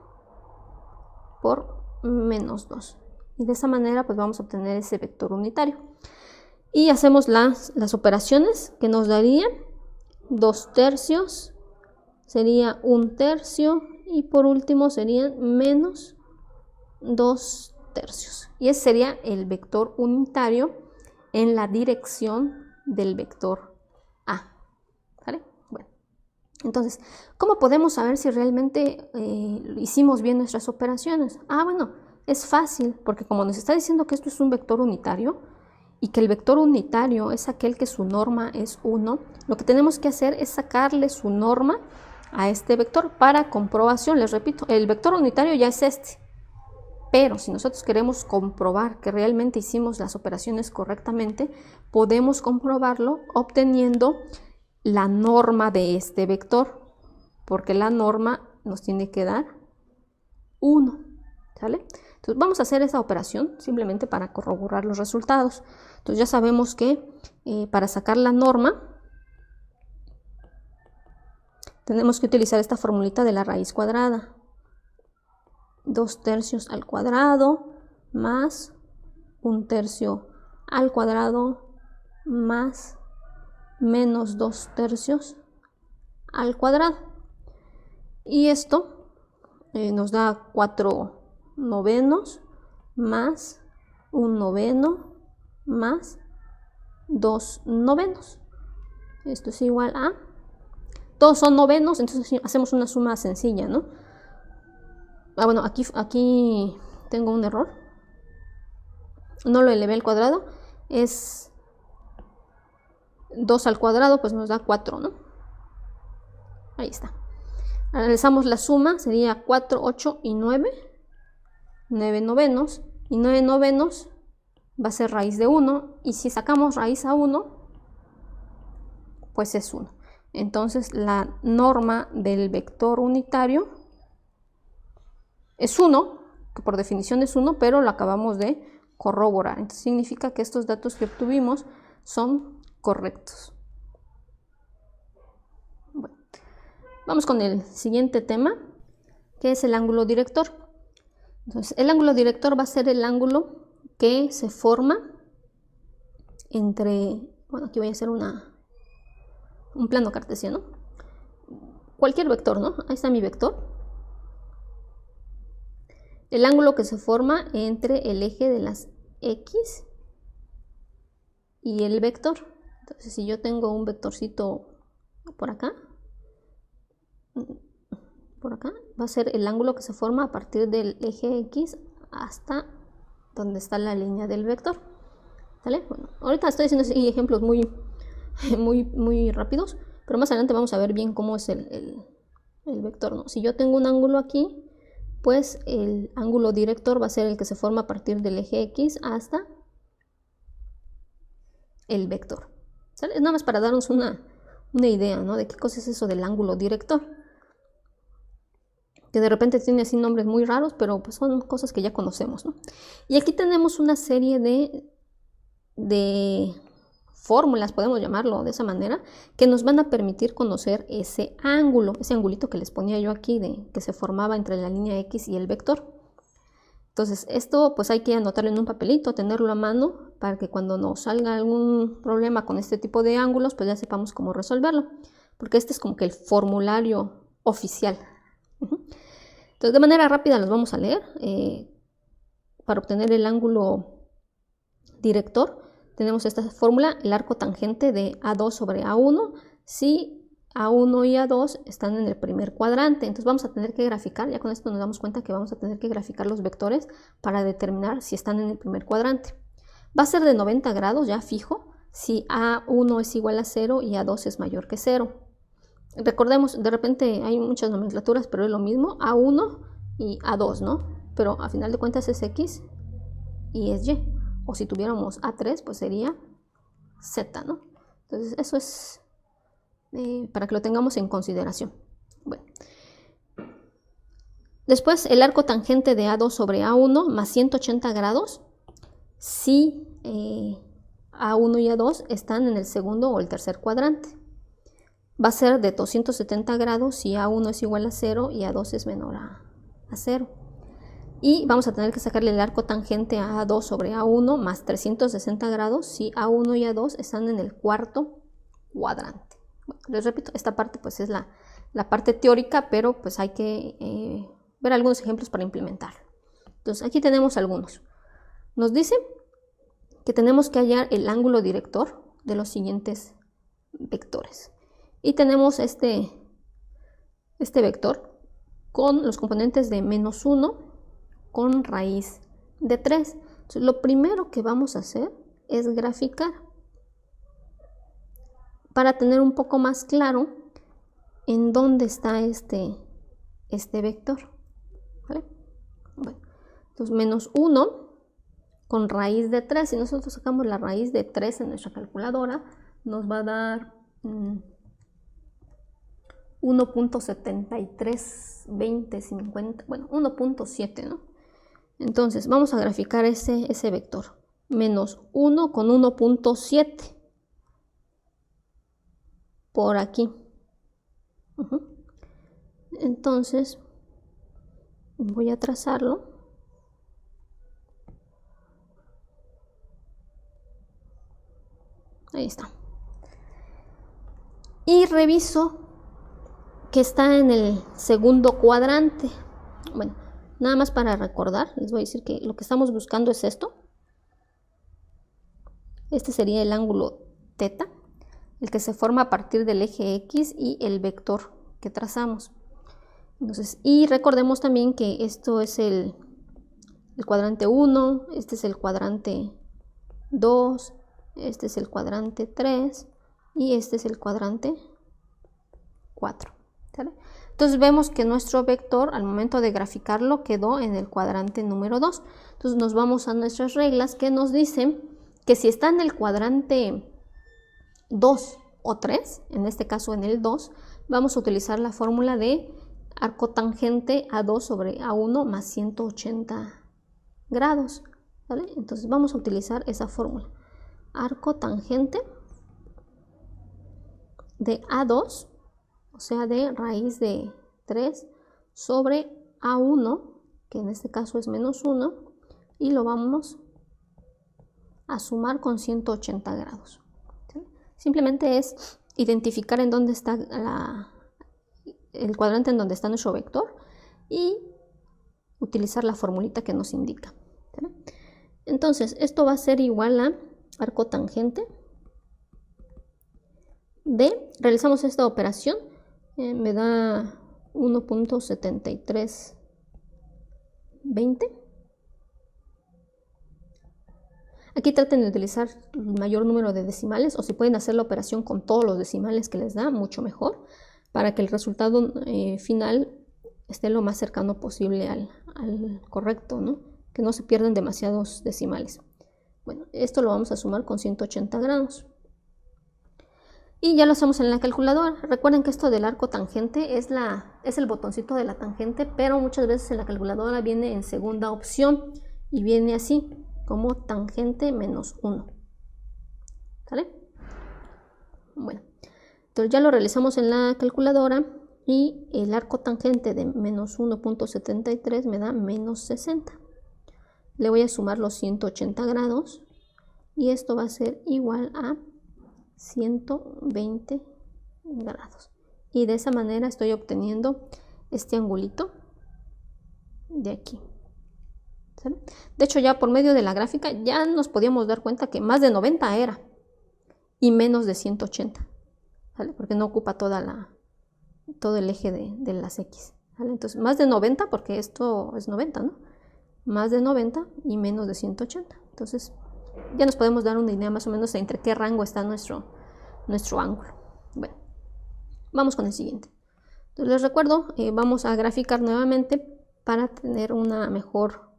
por menos 2. Y de esa manera pues vamos a obtener ese vector unitario. Y hacemos las operaciones que nos darían 2/3 sería 1/3 y por último serían menos 2/3. Y ese sería el vector unitario en la dirección del vector A. ¿Vale? Bueno, entonces, ¿cómo podemos saber si realmente hicimos bien nuestras operaciones? Bueno, es fácil, porque como nos está diciendo que esto es un vector unitario y que el vector unitario es aquel que su norma es 1, lo que tenemos que hacer es sacarle su norma a este vector para comprobación. Les repito, el vector unitario ya es este, pero si nosotros queremos comprobar que realmente hicimos las operaciones correctamente, podemos comprobarlo obteniendo la norma de este vector, porque la norma nos tiene que dar 1, ¿sale? Entonces vamos a hacer esa operación simplemente para corroborar los resultados. Entonces ya sabemos que para sacar la norma tenemos que utilizar esta formulita de la raíz cuadrada. 2/3 al cuadrado más 1/3 al cuadrado más menos 2/3 al cuadrado. Y esto nos da 4/9 más 1/9 más 2/9. Esto es igual a... Todos son novenos, entonces hacemos una suma sencilla, ¿no? Bueno, aquí tengo un error. No lo elevé al cuadrado. Es 2 al cuadrado, pues nos da 4, ¿no? Ahí está. Realizamos la suma, sería 4, 8 y 9. 9 novenos. Y 9 novenos va a ser raíz de 1. Y si sacamos raíz a 1, pues es 1. Entonces la norma del vector unitario es 1, que por definición es 1, pero lo acabamos de corroborar. Entonces significa que estos datos que obtuvimos son correctos. Bueno, vamos con el siguiente tema, que es el ángulo director. Entonces el ángulo director va a ser el ángulo que se forma entre... Bueno, aquí voy a hacer un plano cartesiano. Cualquier vector, ¿no? Ahí está mi vector. El ángulo que se forma entre el eje de las X y el vector. Entonces, si yo tengo un vectorcito por acá, va a ser el ángulo que se forma a partir del eje X hasta donde está la línea del vector. ¿Vale? Bueno, ahorita estoy haciendo ejemplos muy rápidos, pero más adelante vamos a ver bien cómo es el vector, ¿no? Si yo tengo un ángulo aquí, pues el ángulo director va a ser el que se forma a partir del eje X hasta el vector. ¿Sale? Es nada más para darnos una idea, ¿no? De qué cosa es eso del ángulo director, que de repente tiene así nombres muy raros, pero pues son cosas que ya conocemos, ¿no? Y aquí tenemos una serie de fórmulas, podemos llamarlo de esa manera, que nos van a permitir conocer ese ángulo, ese angulito que les ponía yo aquí, que se formaba entre la línea X y el vector. Entonces esto pues hay que anotarlo en un papelito, tenerlo a mano, para que cuando nos salga algún problema con este tipo de ángulos, pues ya sepamos cómo resolverlo, porque este es como que el formulario oficial. Entonces de manera rápida los vamos a leer. Para obtener el ángulo director tenemos esta fórmula: el arco tangente de A2 sobre A1, si A1 y A2 están en el primer cuadrante. Entonces vamos a tener que graficar, ya con esto nos damos cuenta que vamos a tener que graficar los vectores para determinar si están en el primer cuadrante. Va a ser de 90 grados ya fijo, si A1 es igual a 0 y A2 es mayor que 0. Recordemos, de repente hay muchas nomenclaturas, pero es lo mismo, A1 y A2, ¿no? Pero a final de cuentas es X y es Y. O si tuviéramos A3, pues sería Z, ¿no? Entonces eso es para que lo tengamos en consideración. Bueno. Después el arco tangente de A2 sobre A1 más 180 grados si A1 y A2 están en el segundo o el tercer cuadrante. Va a ser de 270 grados si A1 es igual a 0 y A2 es menor a 0. Y vamos a tener que sacarle el arco tangente a A2 sobre A1 más 360 grados si A1 y A2 están en el cuarto cuadrante. Bueno, les repito, esta parte pues es la parte teórica, pero pues hay que ver algunos ejemplos para implementar. Entonces aquí tenemos algunos. Nos dice que tenemos que hallar el ángulo director de los siguientes vectores. Y tenemos este vector con los componentes de menos 1 con raíz de 3. Entonces, lo primero que vamos a hacer es graficar para tener un poco más claro en dónde está este vector. ¿Vale? Bueno, entonces menos 1 con raíz de 3. Si nosotros sacamos la raíz de 3 en nuestra calculadora, nos va a dar 1.732050, bueno, 1.7, ¿no? Entonces, vamos a graficar ese vector. Menos 1 con 1.7. Por aquí. Entonces, voy a trazarlo. Ahí está. Y reviso que está en el segundo cuadrante. Bueno, nada más para recordar, les voy a decir que lo que estamos buscando es esto. Este sería el ángulo θ, el que se forma a partir del eje X y el vector que trazamos. Entonces, y recordemos también que esto es el cuadrante 1, este es el cuadrante 2, este es el cuadrante 3 y este es el cuadrante 4. ¿Sale? Entonces vemos que nuestro vector al momento de graficarlo quedó en el cuadrante número 2. Entonces nos vamos a nuestras reglas que nos dicen que si está en el cuadrante 2 o 3, en este caso en el 2, vamos a utilizar la fórmula de arco tangente A2 sobre A1 más 180 grados. ¿Vale? Entonces vamos a utilizar esa fórmula. Arco tangente de A2, o sea de raíz de 3 sobre A1, que en este caso es menos 1, y lo vamos a sumar con 180 grados. ¿Sí? Simplemente es identificar en dónde está el cuadrante en donde está nuestro vector y utilizar la formulita que nos indica. ¿Sí? Entonces, esto va a ser igual a arco tangente de, realizamos esta operación, me da 1.7320. Aquí traten de utilizar el mayor número de decimales, o si pueden hacer la operación con todos los decimales que les da, mucho mejor, para que el resultado final esté lo más cercano posible al correcto, ¿no? Que no se pierdan demasiados decimales. Bueno, esto lo vamos a sumar con 180 grados. Y ya lo hacemos en la calculadora. Recuerden que esto del arco tangente es el botoncito de la tangente, pero muchas veces en la calculadora viene en segunda opción y viene así, como tangente menos 1. ¿Sale? Bueno, entonces ya lo realizamos en la calculadora y el arco tangente de menos 1.73 me da menos 60. Le voy a sumar los 180 grados y esto va a ser igual a 120 grados. Y de esa manera estoy obteniendo este angulito de aquí. ¿Sale? De hecho, ya por medio de la gráfica ya nos podíamos dar cuenta que más de 90 era y menos de 180. ¿Sale? Porque no ocupa todo el eje de las X. ¿Sale? Entonces, más de 90 porque esto es 90, ¿no? Más de 90 y menos de 180. Entonces, ya nos podemos dar una idea más o menos entre qué rango está nuestro ángulo. Bueno, vamos con el siguiente. Entonces, les recuerdo, vamos a graficar nuevamente para tener una mejor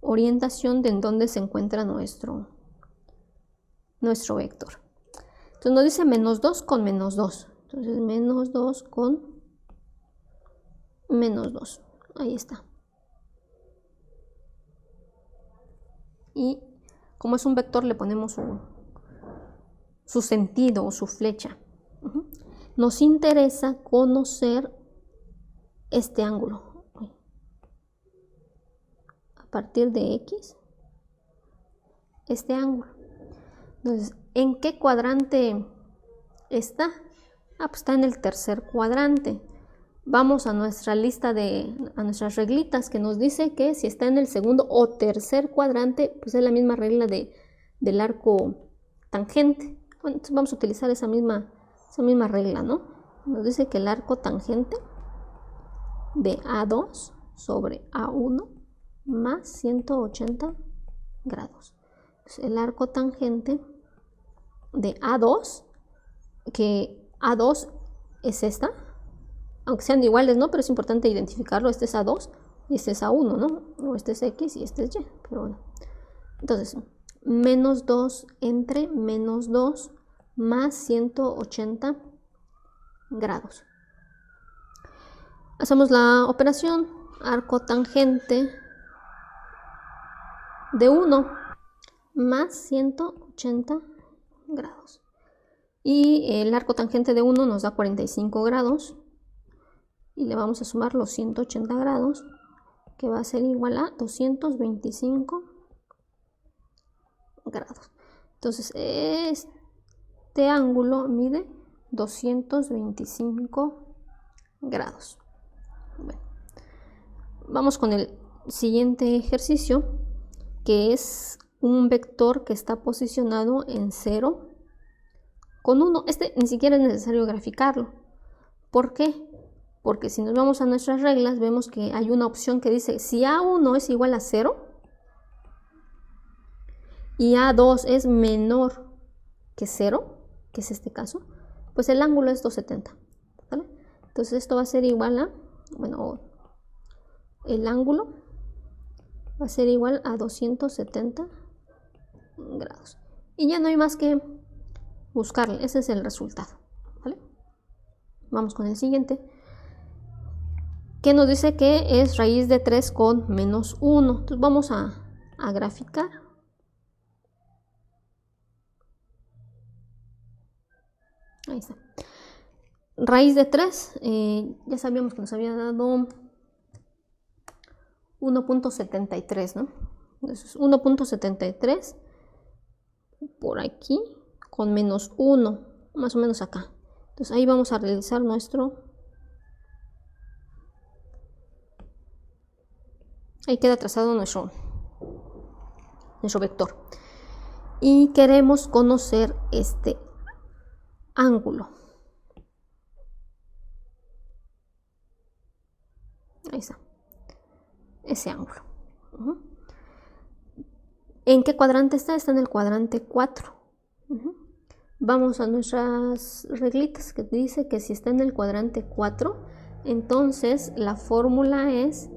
orientación de en dónde se encuentra nuestro vector. Entonces nos dice menos 2 con menos 2. Entonces menos 2 con menos 2. Ahí está. Y como es un vector le ponemos su sentido o su flecha. Nos interesa conocer este ángulo. A partir de X, este ángulo. Entonces, ¿en qué cuadrante está? Pues está en el tercer cuadrante. Vamos a nuestra lista a nuestras reglitas que nos dice que si está en el segundo o tercer cuadrante, pues es la misma regla del arco tangente. Bueno, entonces vamos a utilizar esa misma regla, ¿no? Nos dice que el arco tangente de A2 sobre A1 más 180 grados. Entonces, el arco tangente de A2, que A2 es esta, aunque sean iguales, ¿no? Pero es importante identificarlo. Este es A2 y este es A1, ¿no? O este es X y este es Y, pero bueno. Entonces, menos 2 entre menos 2 más 180 grados. Hacemos la operación arco tangente de 1 más 180 grados. Y el arco tangente de 1 nos da 45 grados. Y le vamos a sumar los 180 grados, que va a ser igual a 225 grados. Entonces, este ángulo mide 225 grados. Bueno, vamos con el siguiente ejercicio, que es un vector que está posicionado en 0 con 1. Este ni siquiera es necesario graficarlo. ¿Por qué? Porque si nos vamos a nuestras reglas, vemos que hay una opción que dice, si A1 es igual a 0 y A2 es menor que 0, que es este caso, pues el ángulo es 270, ¿vale? Entonces esto va a ser igual a, bueno, el ángulo va a ser igual a 270 grados. Y ya no hay más que buscarle, ese es el resultado, ¿vale? Vamos con el siguiente, que nos dice que es raíz de 3 con menos 1. Entonces vamos a graficar. Ahí está. Raíz de 3, ya sabíamos que nos había dado 1.73, ¿no? Entonces 1.73 por aquí con menos 1, más o menos acá. Entonces ahí vamos a realizar nuestro... Ahí queda trazado nuestro vector. Y queremos conocer este ángulo. Ahí está. Ese ángulo. ¿En qué cuadrante está? Está en el cuadrante 4. Vamos a nuestras reglitas que dice que si está en el cuadrante 4, entonces la fórmula es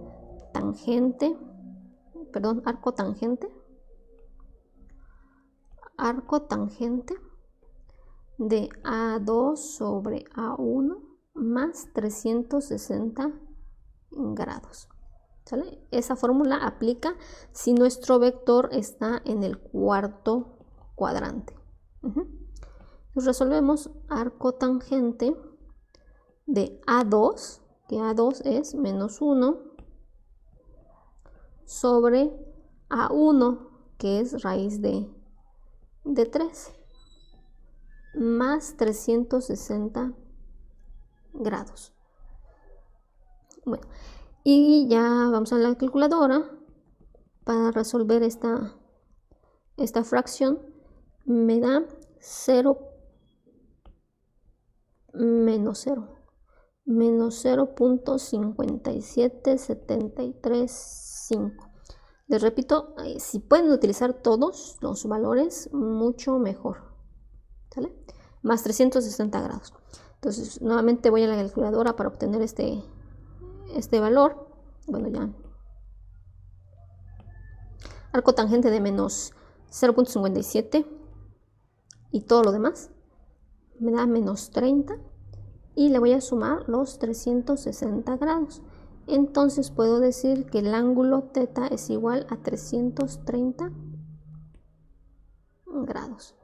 arco tangente de A2 sobre A1 más 360 grados. ¿Sale? Esa fórmula aplica si nuestro vector está en el cuarto cuadrante. Nos resolvemos arco tangente de A2, que A2 es menos 1, sobre A1, que es raíz de 3, más 360 grados. Bueno, y ya vamos a la calculadora para resolver esta fracción. Me da 0 menos 0.57735. Les repito, si pueden utilizar todos los valores, mucho mejor. ¿Sale? Más 360 grados. Entonces, nuevamente voy a la calculadora para obtener este valor. Bueno, ya. Arco tangente de menos 0.57 y todo lo demás me da menos 30 y le voy a sumar los 360 grados. Entonces puedo decir que el ángulo θ es igual a 330 grados.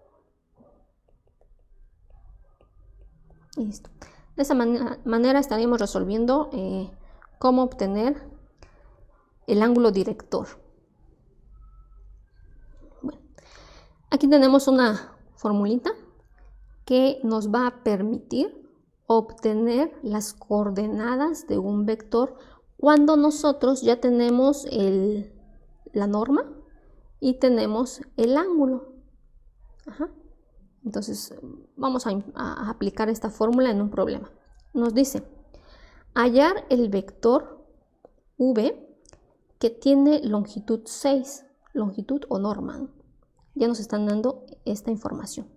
Listo. De esa manera estaríamos resolviendo cómo obtener el ángulo director. Bueno, aquí tenemos una formulita que nos va a permitir obtener las coordenadas de un vector cuando nosotros ya tenemos la norma y tenemos el ángulo. Entonces vamos a aplicar esta fórmula en un problema. Nos dice hallar el vector v que tiene longitud 6, longitud o norma. Ya nos están dando esta información.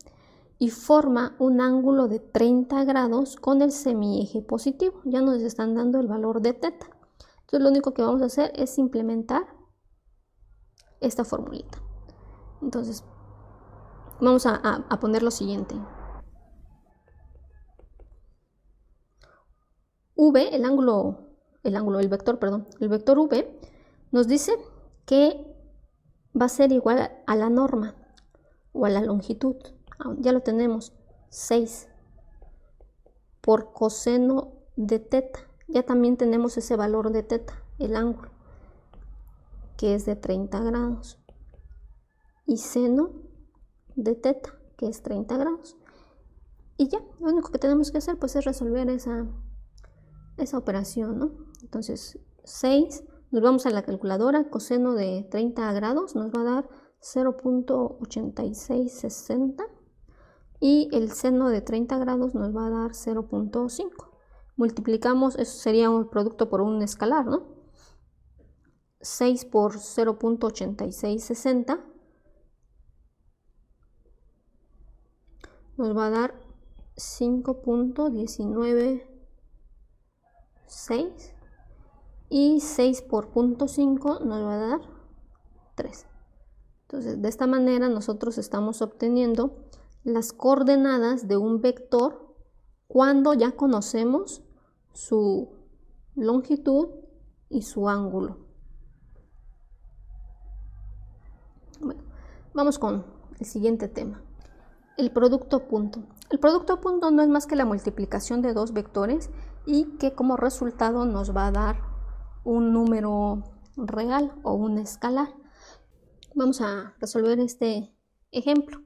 Y forma un ángulo de 30 grados con el semieje positivo. Ya nos están dando el valor de θ. Entonces lo único que vamos a hacer es implementar esta formulita. Entonces vamos a poner lo siguiente. V, el vector v, nos dice que va a ser igual a la norma o a la longitud. Ya lo tenemos, 6 por coseno de teta. Ya también tenemos ese valor de teta, el ángulo, que es de 30 grados. Y seno de teta, que es 30 grados. Y ya, lo único que tenemos que hacer pues es resolver esa operación, ¿no? Entonces, 6, nos vamos a la calculadora, coseno de 30 grados nos va a dar 0.8660 y el seno de 30 grados nos va a dar 0.5. Multiplicamos, eso sería un producto por un escalar, ¿no? 6 por 0.8660 nos va a dar 5.196 y 6 por 0.5 nos va a dar 3. Entonces, de esta manera nosotros estamos obteniendo las coordenadas de un vector cuando ya conocemos su longitud y su ángulo. Bueno, vamos con el siguiente tema. El producto punto. El producto punto no es más que la multiplicación de dos vectores y que como resultado nos va a dar un número real o un escalar. Vamos a resolver este ejemplo.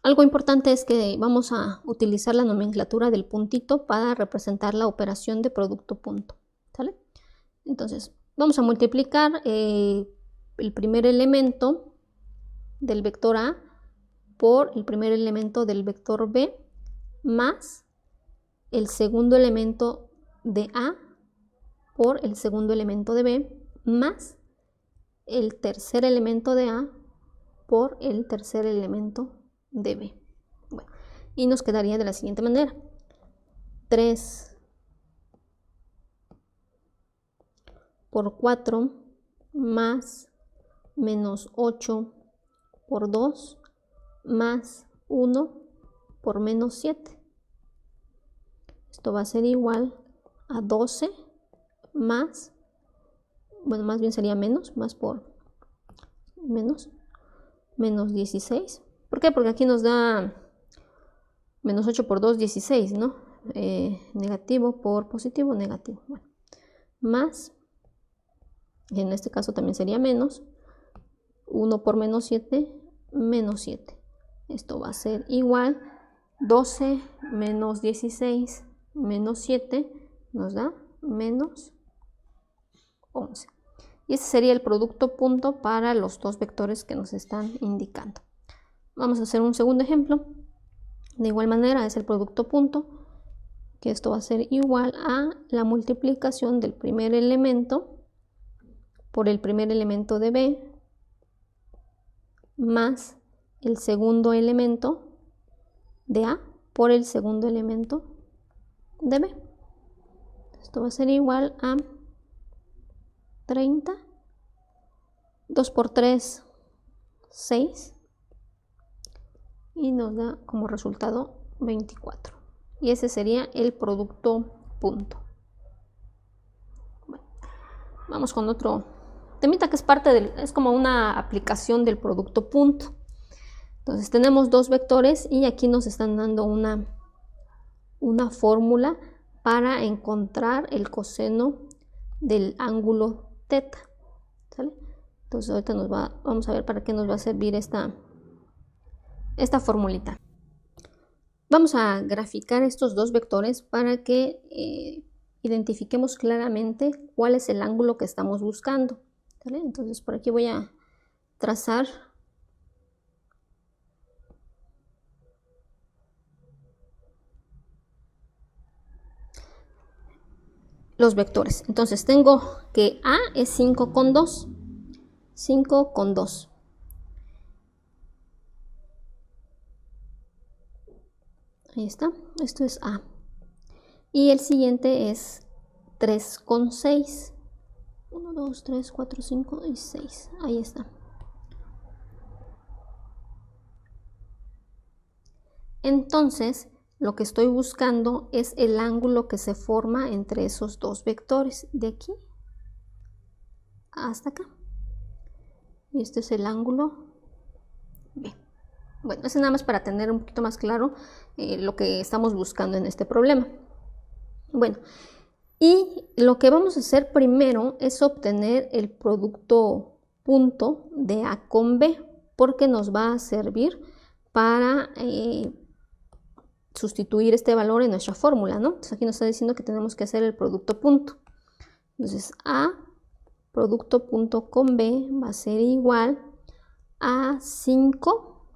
Algo importante es que vamos a utilizar la nomenclatura del puntito para representar la operación de producto punto, ¿sale? Entonces, vamos a multiplicar el primer elemento del vector A por el primer elemento del vector B más el segundo elemento de A por el segundo elemento de B más el tercer elemento de A por el tercer elemento de B. Bueno, y nos quedaría de la siguiente manera. 3 por 4 más menos 8 por 2 más 1 por menos 7. Esto va a ser igual a 12 más, bueno, más bien sería menos, más por menos 16. ¿Por qué? Porque aquí nos da menos 8 por 2, 16, ¿no? Negativo por positivo, negativo. Bueno, más, y en este caso también sería menos, 1 por menos 7, menos 7. Esto va a ser igual, 12 menos 16 menos 7 nos da menos 11. Y ese sería el producto punto para los dos vectores que nos están indicando. Vamos a hacer un segundo ejemplo. De igual manera es el producto punto, que esto va a ser igual a la multiplicación del primer elemento por el primer elemento de B más el segundo elemento de A por el segundo elemento de B. Esto va a ser igual a 30, 2 por 3, 6, y nos da como resultado 24. Y ese sería el producto punto. Bueno, vamos con otro temita que es es como una aplicación del producto punto. Entonces tenemos dos vectores y aquí nos están dando una fórmula para encontrar el coseno del ángulo teta, ¿sale? Entonces ahorita vamos a ver para qué nos va a servir esta formulita. Vamos a graficar estos dos vectores para que identifiquemos claramente cuál es el ángulo que estamos buscando, ¿sale? Entonces por aquí voy a trazar los vectores. Entonces tengo que A es 5 con 2. 5 con 2. Ahí está. Esto es A. Y el siguiente es 3 con 6. 1, 2, 3, 4, 5 y 6. Ahí está. Entonces, lo que estoy buscando es el ángulo que se forma entre esos dos vectores, de aquí hasta acá. y este es el ángulo B. Bueno, es nada más para tener un poquito más claro lo que estamos buscando en este problema. Bueno, y lo que vamos a hacer primero es obtener el producto punto de A con B, porque nos va a servir para sustituir este valor en nuestra fórmula, ¿no? Entonces aquí nos está diciendo que tenemos que hacer el producto punto. Entonces A producto punto con B va a ser igual a 5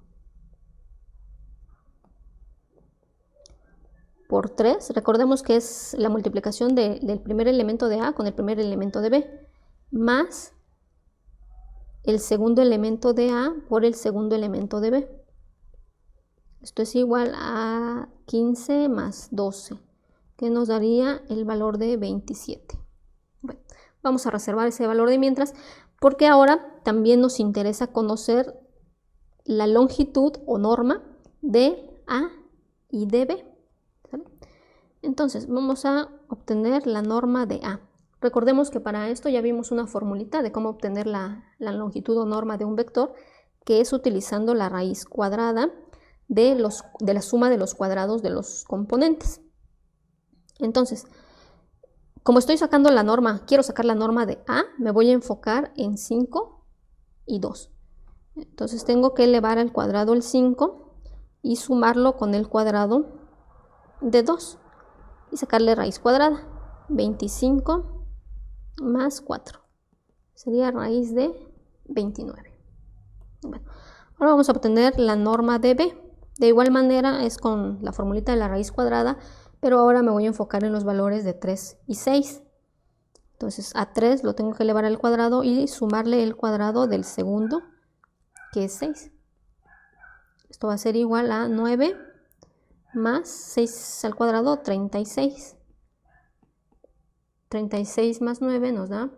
por 3. Recordemos que es la multiplicación del primer elemento de A con el primer elemento de B, más el segundo elemento de A por el segundo elemento de B. Esto es igual a 15 más 12, que nos daría el valor de 27. Bueno, vamos a reservar ese valor de mientras, porque ahora también nos interesa conocer la longitud o norma de A y de B. ¿Sale? Entonces vamos a obtener la norma de A. Recordemos que para esto ya vimos una formulita de cómo obtener la longitud o norma de un vector, que es utilizando la raíz cuadrada de la suma de los cuadrados de los componentes. Entonces, como estoy sacando la norma, quiero sacar la norma de A, me voy a enfocar en 5 y 2. Entonces tengo que elevar al cuadrado el 5 y sumarlo con el cuadrado de 2 y sacarle raíz cuadrada. 25 más 4 sería raíz de 29. Bueno, ahora vamos a obtener la norma de B. De igual manera es con la formulita de la raíz cuadrada, pero ahora me voy a enfocar en los valores de 3 y 6. Entonces a 3 lo tengo que elevar al cuadrado y sumarle el cuadrado del segundo, que es 6. Esto va a ser igual a 9 más 6 al cuadrado, 36. 36 más 9 nos da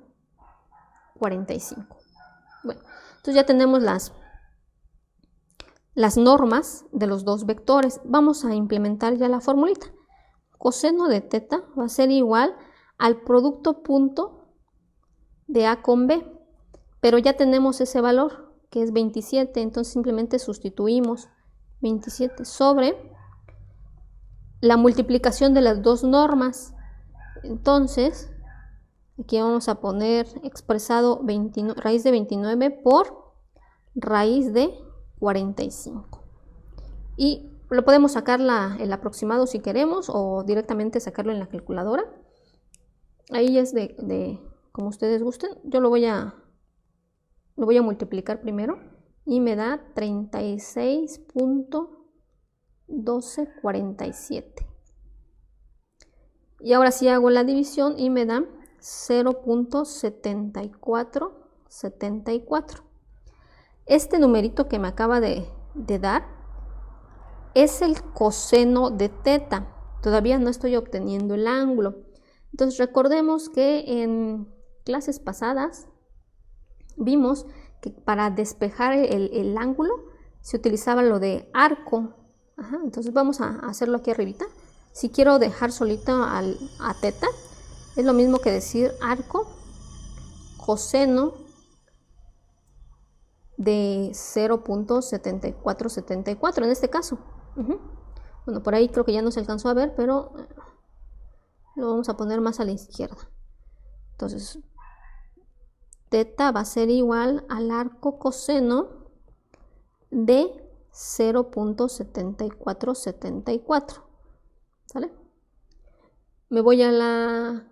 45. Bueno, entonces ya tenemos las normas de los dos vectores. Vamos a implementar ya la formulita. Coseno de teta va a ser igual al producto punto de A con B, pero ya tenemos ese valor, que es 27, entonces simplemente sustituimos 27 sobre la multiplicación de las dos normas. Entonces, aquí vamos a poner expresado raíz de 29 por raíz de 45. Y lo podemos sacar el aproximado si queremos o directamente sacarlo en la calculadora. Ahí es de como ustedes gusten. Yo lo voy a multiplicar primero y me da 36.1247. Y ahora sí hago la división y me da 0.7474. Este numerito que me acaba de dar es el coseno de teta. Todavía no estoy obteniendo el ángulo. Entonces recordemos que en clases pasadas vimos que para despejar el ángulo se utilizaba lo de arco. Entonces vamos a hacerlo aquí arribita. Si quiero dejar solito a teta, es lo mismo que decir arco coseno de 0.7474 en este caso. Bueno, por ahí creo que ya no se alcanzó a ver, pero lo vamos a poner más a la izquierda. Entonces, teta va a ser igual al arco coseno de 0.7474. ¿Sale? Me voy a la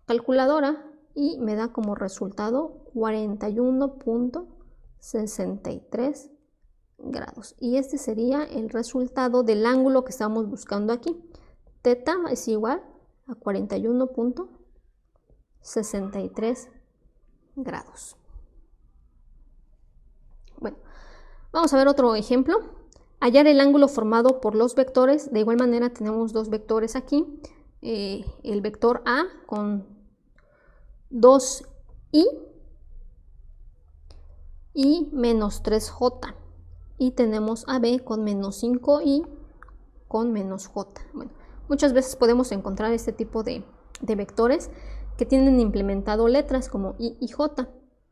calculadora y me da como resultado 41.63 grados. Y este sería el resultado del ángulo que estamos buscando aquí. Teta es igual a 41.63 grados. Bueno, vamos a ver otro ejemplo. Hallar el ángulo formado por los vectores. De igual manera tenemos dos vectores aquí. El vector A con 2i y menos 3j. Y tenemos a B con menos 5i con menos j. Bueno, muchas veces podemos encontrar este tipo de vectores que tienen implementado letras como i y j.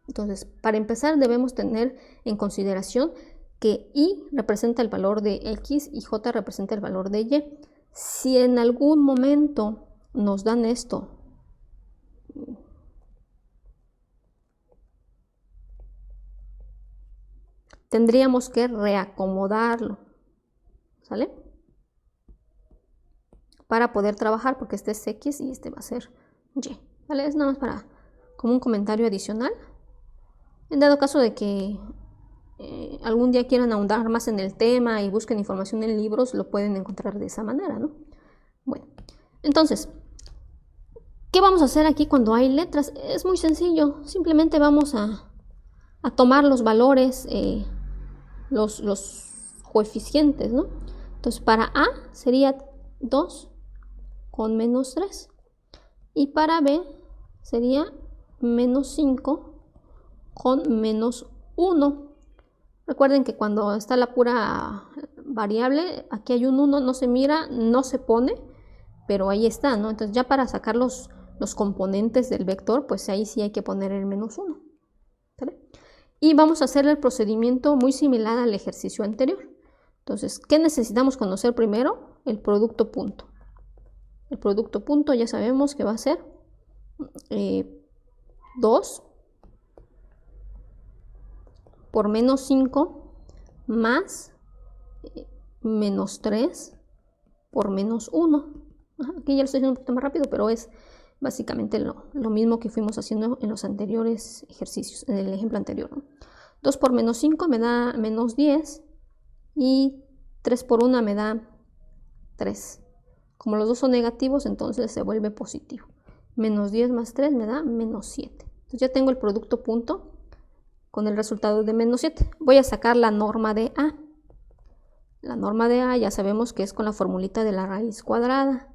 Entonces, para empezar debemos tener en consideración que y representa el valor de x y j representa el valor de y. Si en algún momento nos dan esto, tendríamos que reacomodarlo, ¿sale? Para poder trabajar, porque este es x y este va a ser y, ¿vale? Es nada más para como un comentario adicional. En dado caso de que algún día quieran ahondar más en el tema y busquen información en libros, lo pueden encontrar de esa manera, ¿no? Bueno, entonces, ¿qué vamos a hacer aquí cuando hay letras? Es muy sencillo, simplemente vamos a tomar los valores, los coeficientes, ¿no? Entonces, para A sería 2 con menos 3 y para B sería menos 5 con menos 1. Recuerden que cuando está la pura variable, aquí hay un 1, no se mira, no se pone, pero ahí está, ¿no? Entonces ya para sacar los componentes del vector, pues ahí sí hay que poner el menos 1. ¿Vale? Y vamos a hacer el procedimiento muy similar al ejercicio anterior. Entonces, ¿qué necesitamos conocer primero? El producto punto. El producto punto ya sabemos que va a ser 2 por menos 5 más menos 3 por menos 1. Aquí ya lo estoy haciendo un poquito más rápido, pero es básicamente lo mismo que fuimos haciendo en los anteriores ejercicios, en el ejemplo anterior, ¿no? 2 por menos 5 me da menos 10 y 3 por 1 me da 3. Como los dos son negativos, entonces se vuelve positivo. Menos 10 más 3 me da menos 7. Entonces ya tengo el producto punto con el resultado de menos 7. Voy a sacar la norma de A. La norma de A ya sabemos que es con la formulita de la raíz cuadrada.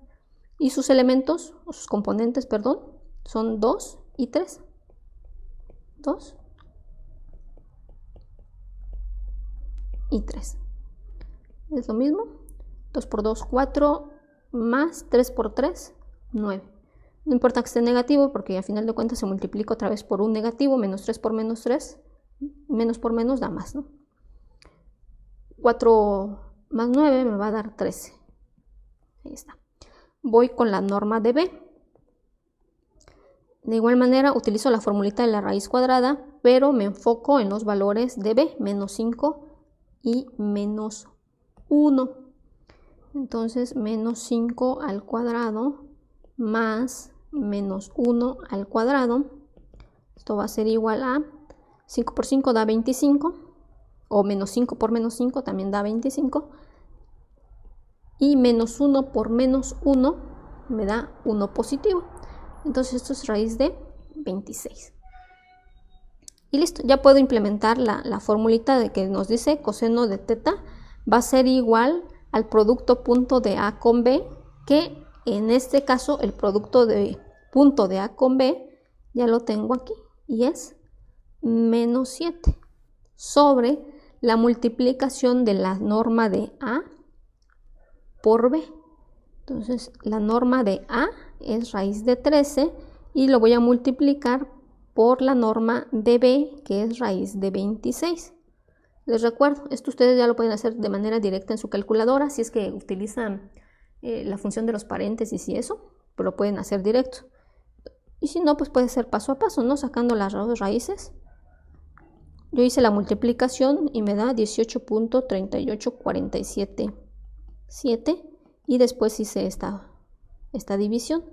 Y sus elementos, o sus componentes, perdón, son 2 y 3. 2 y 3. Es lo mismo. 2 por 2, 4, más 3 por 3, 9. No importa que esté negativo, porque a final de cuentas se multiplica otra vez por un negativo, menos 3 por menos 3, menos por menos da más, ¿no? 4 más 9 me va a dar 13. Ahí está. Voy con la norma de B. De igual manera utilizo la formulita de la raíz cuadrada, pero me enfoco en los valores de B, menos 5 y menos 1. Entonces, menos 5 al cuadrado más menos 1 al cuadrado. Esto va a ser igual a 5 por 5 da 25. O menos 5 por menos 5 también da 25. Y menos 1 por menos 1 me da 1 positivo. Entonces esto es raíz de 26. Y listo, ya puedo implementar la formulita de que nos dice coseno de teta va a ser igual al producto punto de A con B, que en este caso el producto de punto de A con B ya lo tengo aquí y es menos 7 sobre la multiplicación de la norma de A por B. Entonces la norma de A es raíz de 13 y lo voy a multiplicar por la norma de B, que es raíz de 26. Les recuerdo, esto ustedes ya lo pueden hacer de manera directa en su calculadora, si es que utilizan la función de los paréntesis y eso, pero lo pueden hacer directo. Y si no, pues puede ser paso a paso, ¿no? Sacando las dos raíces. Yo hice la multiplicación y me da 18.38477. Y después hice esta división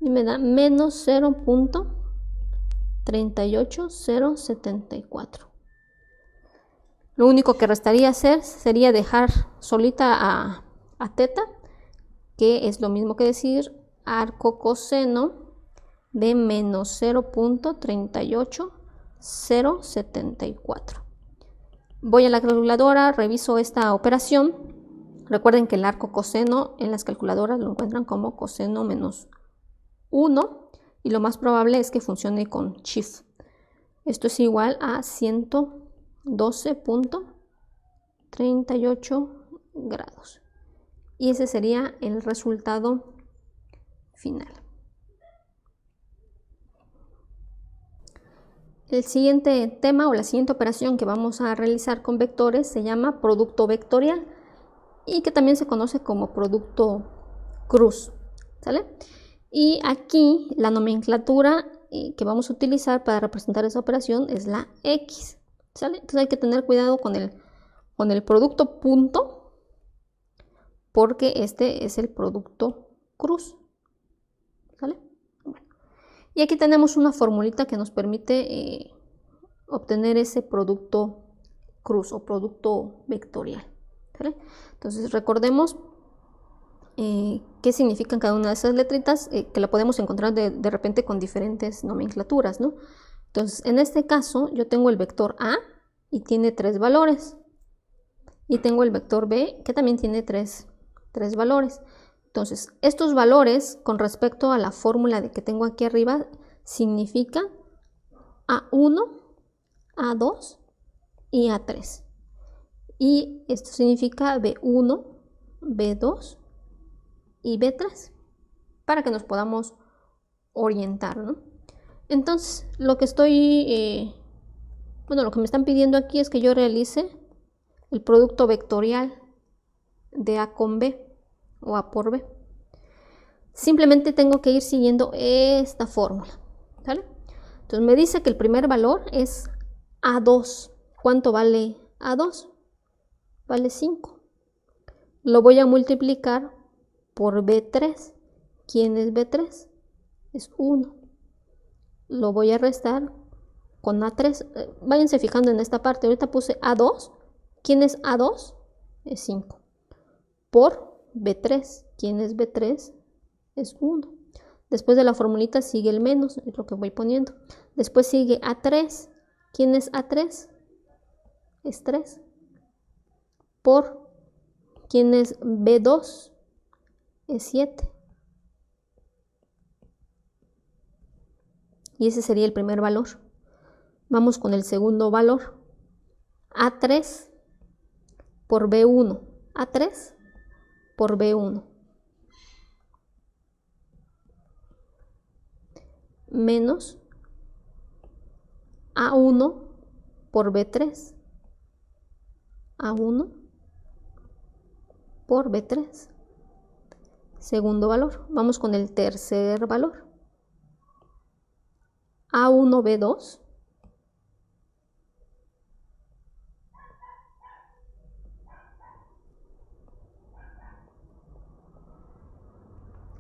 y me da menos 0.38074. Lo único que restaría hacer sería dejar solita a teta, que es lo mismo que decir arco coseno de menos 0.38074. Voy a la calculadora, reviso esta operación. Recuerden que el arco coseno en las calculadoras lo encuentran como coseno menos 1 y lo más probable es que funcione con shift. Esto es igual a 112.38 grados. Y ese sería el resultado final. El siguiente tema o la siguiente operación que vamos a realizar con vectores se llama producto vectorial y que también se conoce como producto cruz, ¿sale? Y aquí la nomenclatura que vamos a utilizar para representar esa operación es la X, ¿sale? Entonces hay que tener cuidado con el producto punto, porque este es el producto cruz, ¿sale? Bueno. Y aquí tenemos una formulita que nos permite obtener ese producto cruz o producto vectorial, ¿sale? Entonces recordemos qué significan cada una de esas letritas, que la podemos encontrar de repente con diferentes nomenclaturas, ¿no? Entonces, en este caso, yo tengo el vector A y tiene 3 valores. Y tengo el vector B que también tiene 3 valores. Entonces, estos valores con respecto a la fórmula que tengo aquí arriba significan A1, A2 y A3. Y esto significa B1, B2 y B3 para que nos podamos orientar, ¿no? Entonces, lo que me están pidiendo aquí es que yo realice el producto vectorial de A con B o A por B. Simplemente tengo que ir siguiendo esta fórmula, ¿vale? Entonces me dice que el primer valor es A2. ¿Cuánto vale A2? Vale 5. Lo voy a multiplicar por B3. ¿Quién es B3? Es 1. Lo voy a restar con A3. Váyanse fijando en esta parte. Ahorita puse A2. ¿Quién es A2? Es 5. Por B3. ¿Quién es B3? Es 1. Después de la formulita sigue el menos, es lo que voy poniendo. Después sigue A3. ¿Quién es A3? Es 3. Por ¿quién es B2? Es 7. Y ese sería el primer valor. Vamos con el segundo valor. A3 por B1. A3 por B1. Menos A1 por B3. A1 por B3. Segundo valor. Vamos con el tercer valor. A1 B2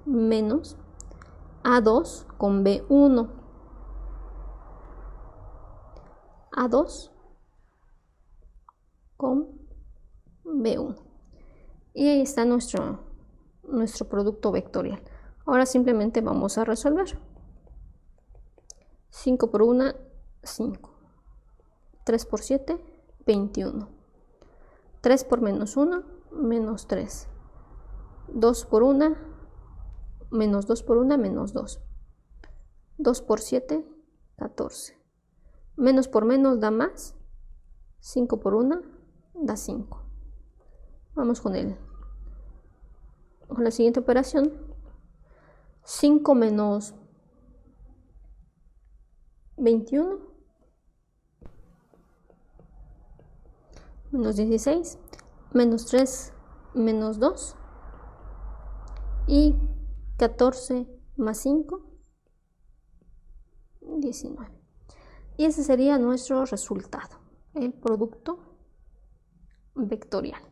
menos A2 con B1. A2 con B1. Y ahí está nuestro producto vectorial. Ahora simplemente vamos a resolver. 5 por 1, 5. 3 por 7, 21. 3 por menos 1, menos 3. 2 por 1, menos 2 por 1, menos 2. 2 por 7, 14. Menos por menos da más. 5 por 1 da 5. Vamos con la siguiente operación. 5 menos 21 menos 16 menos 3 menos 2 y 14 más 5, 19. Y ese sería nuestro resultado, el producto vectorial.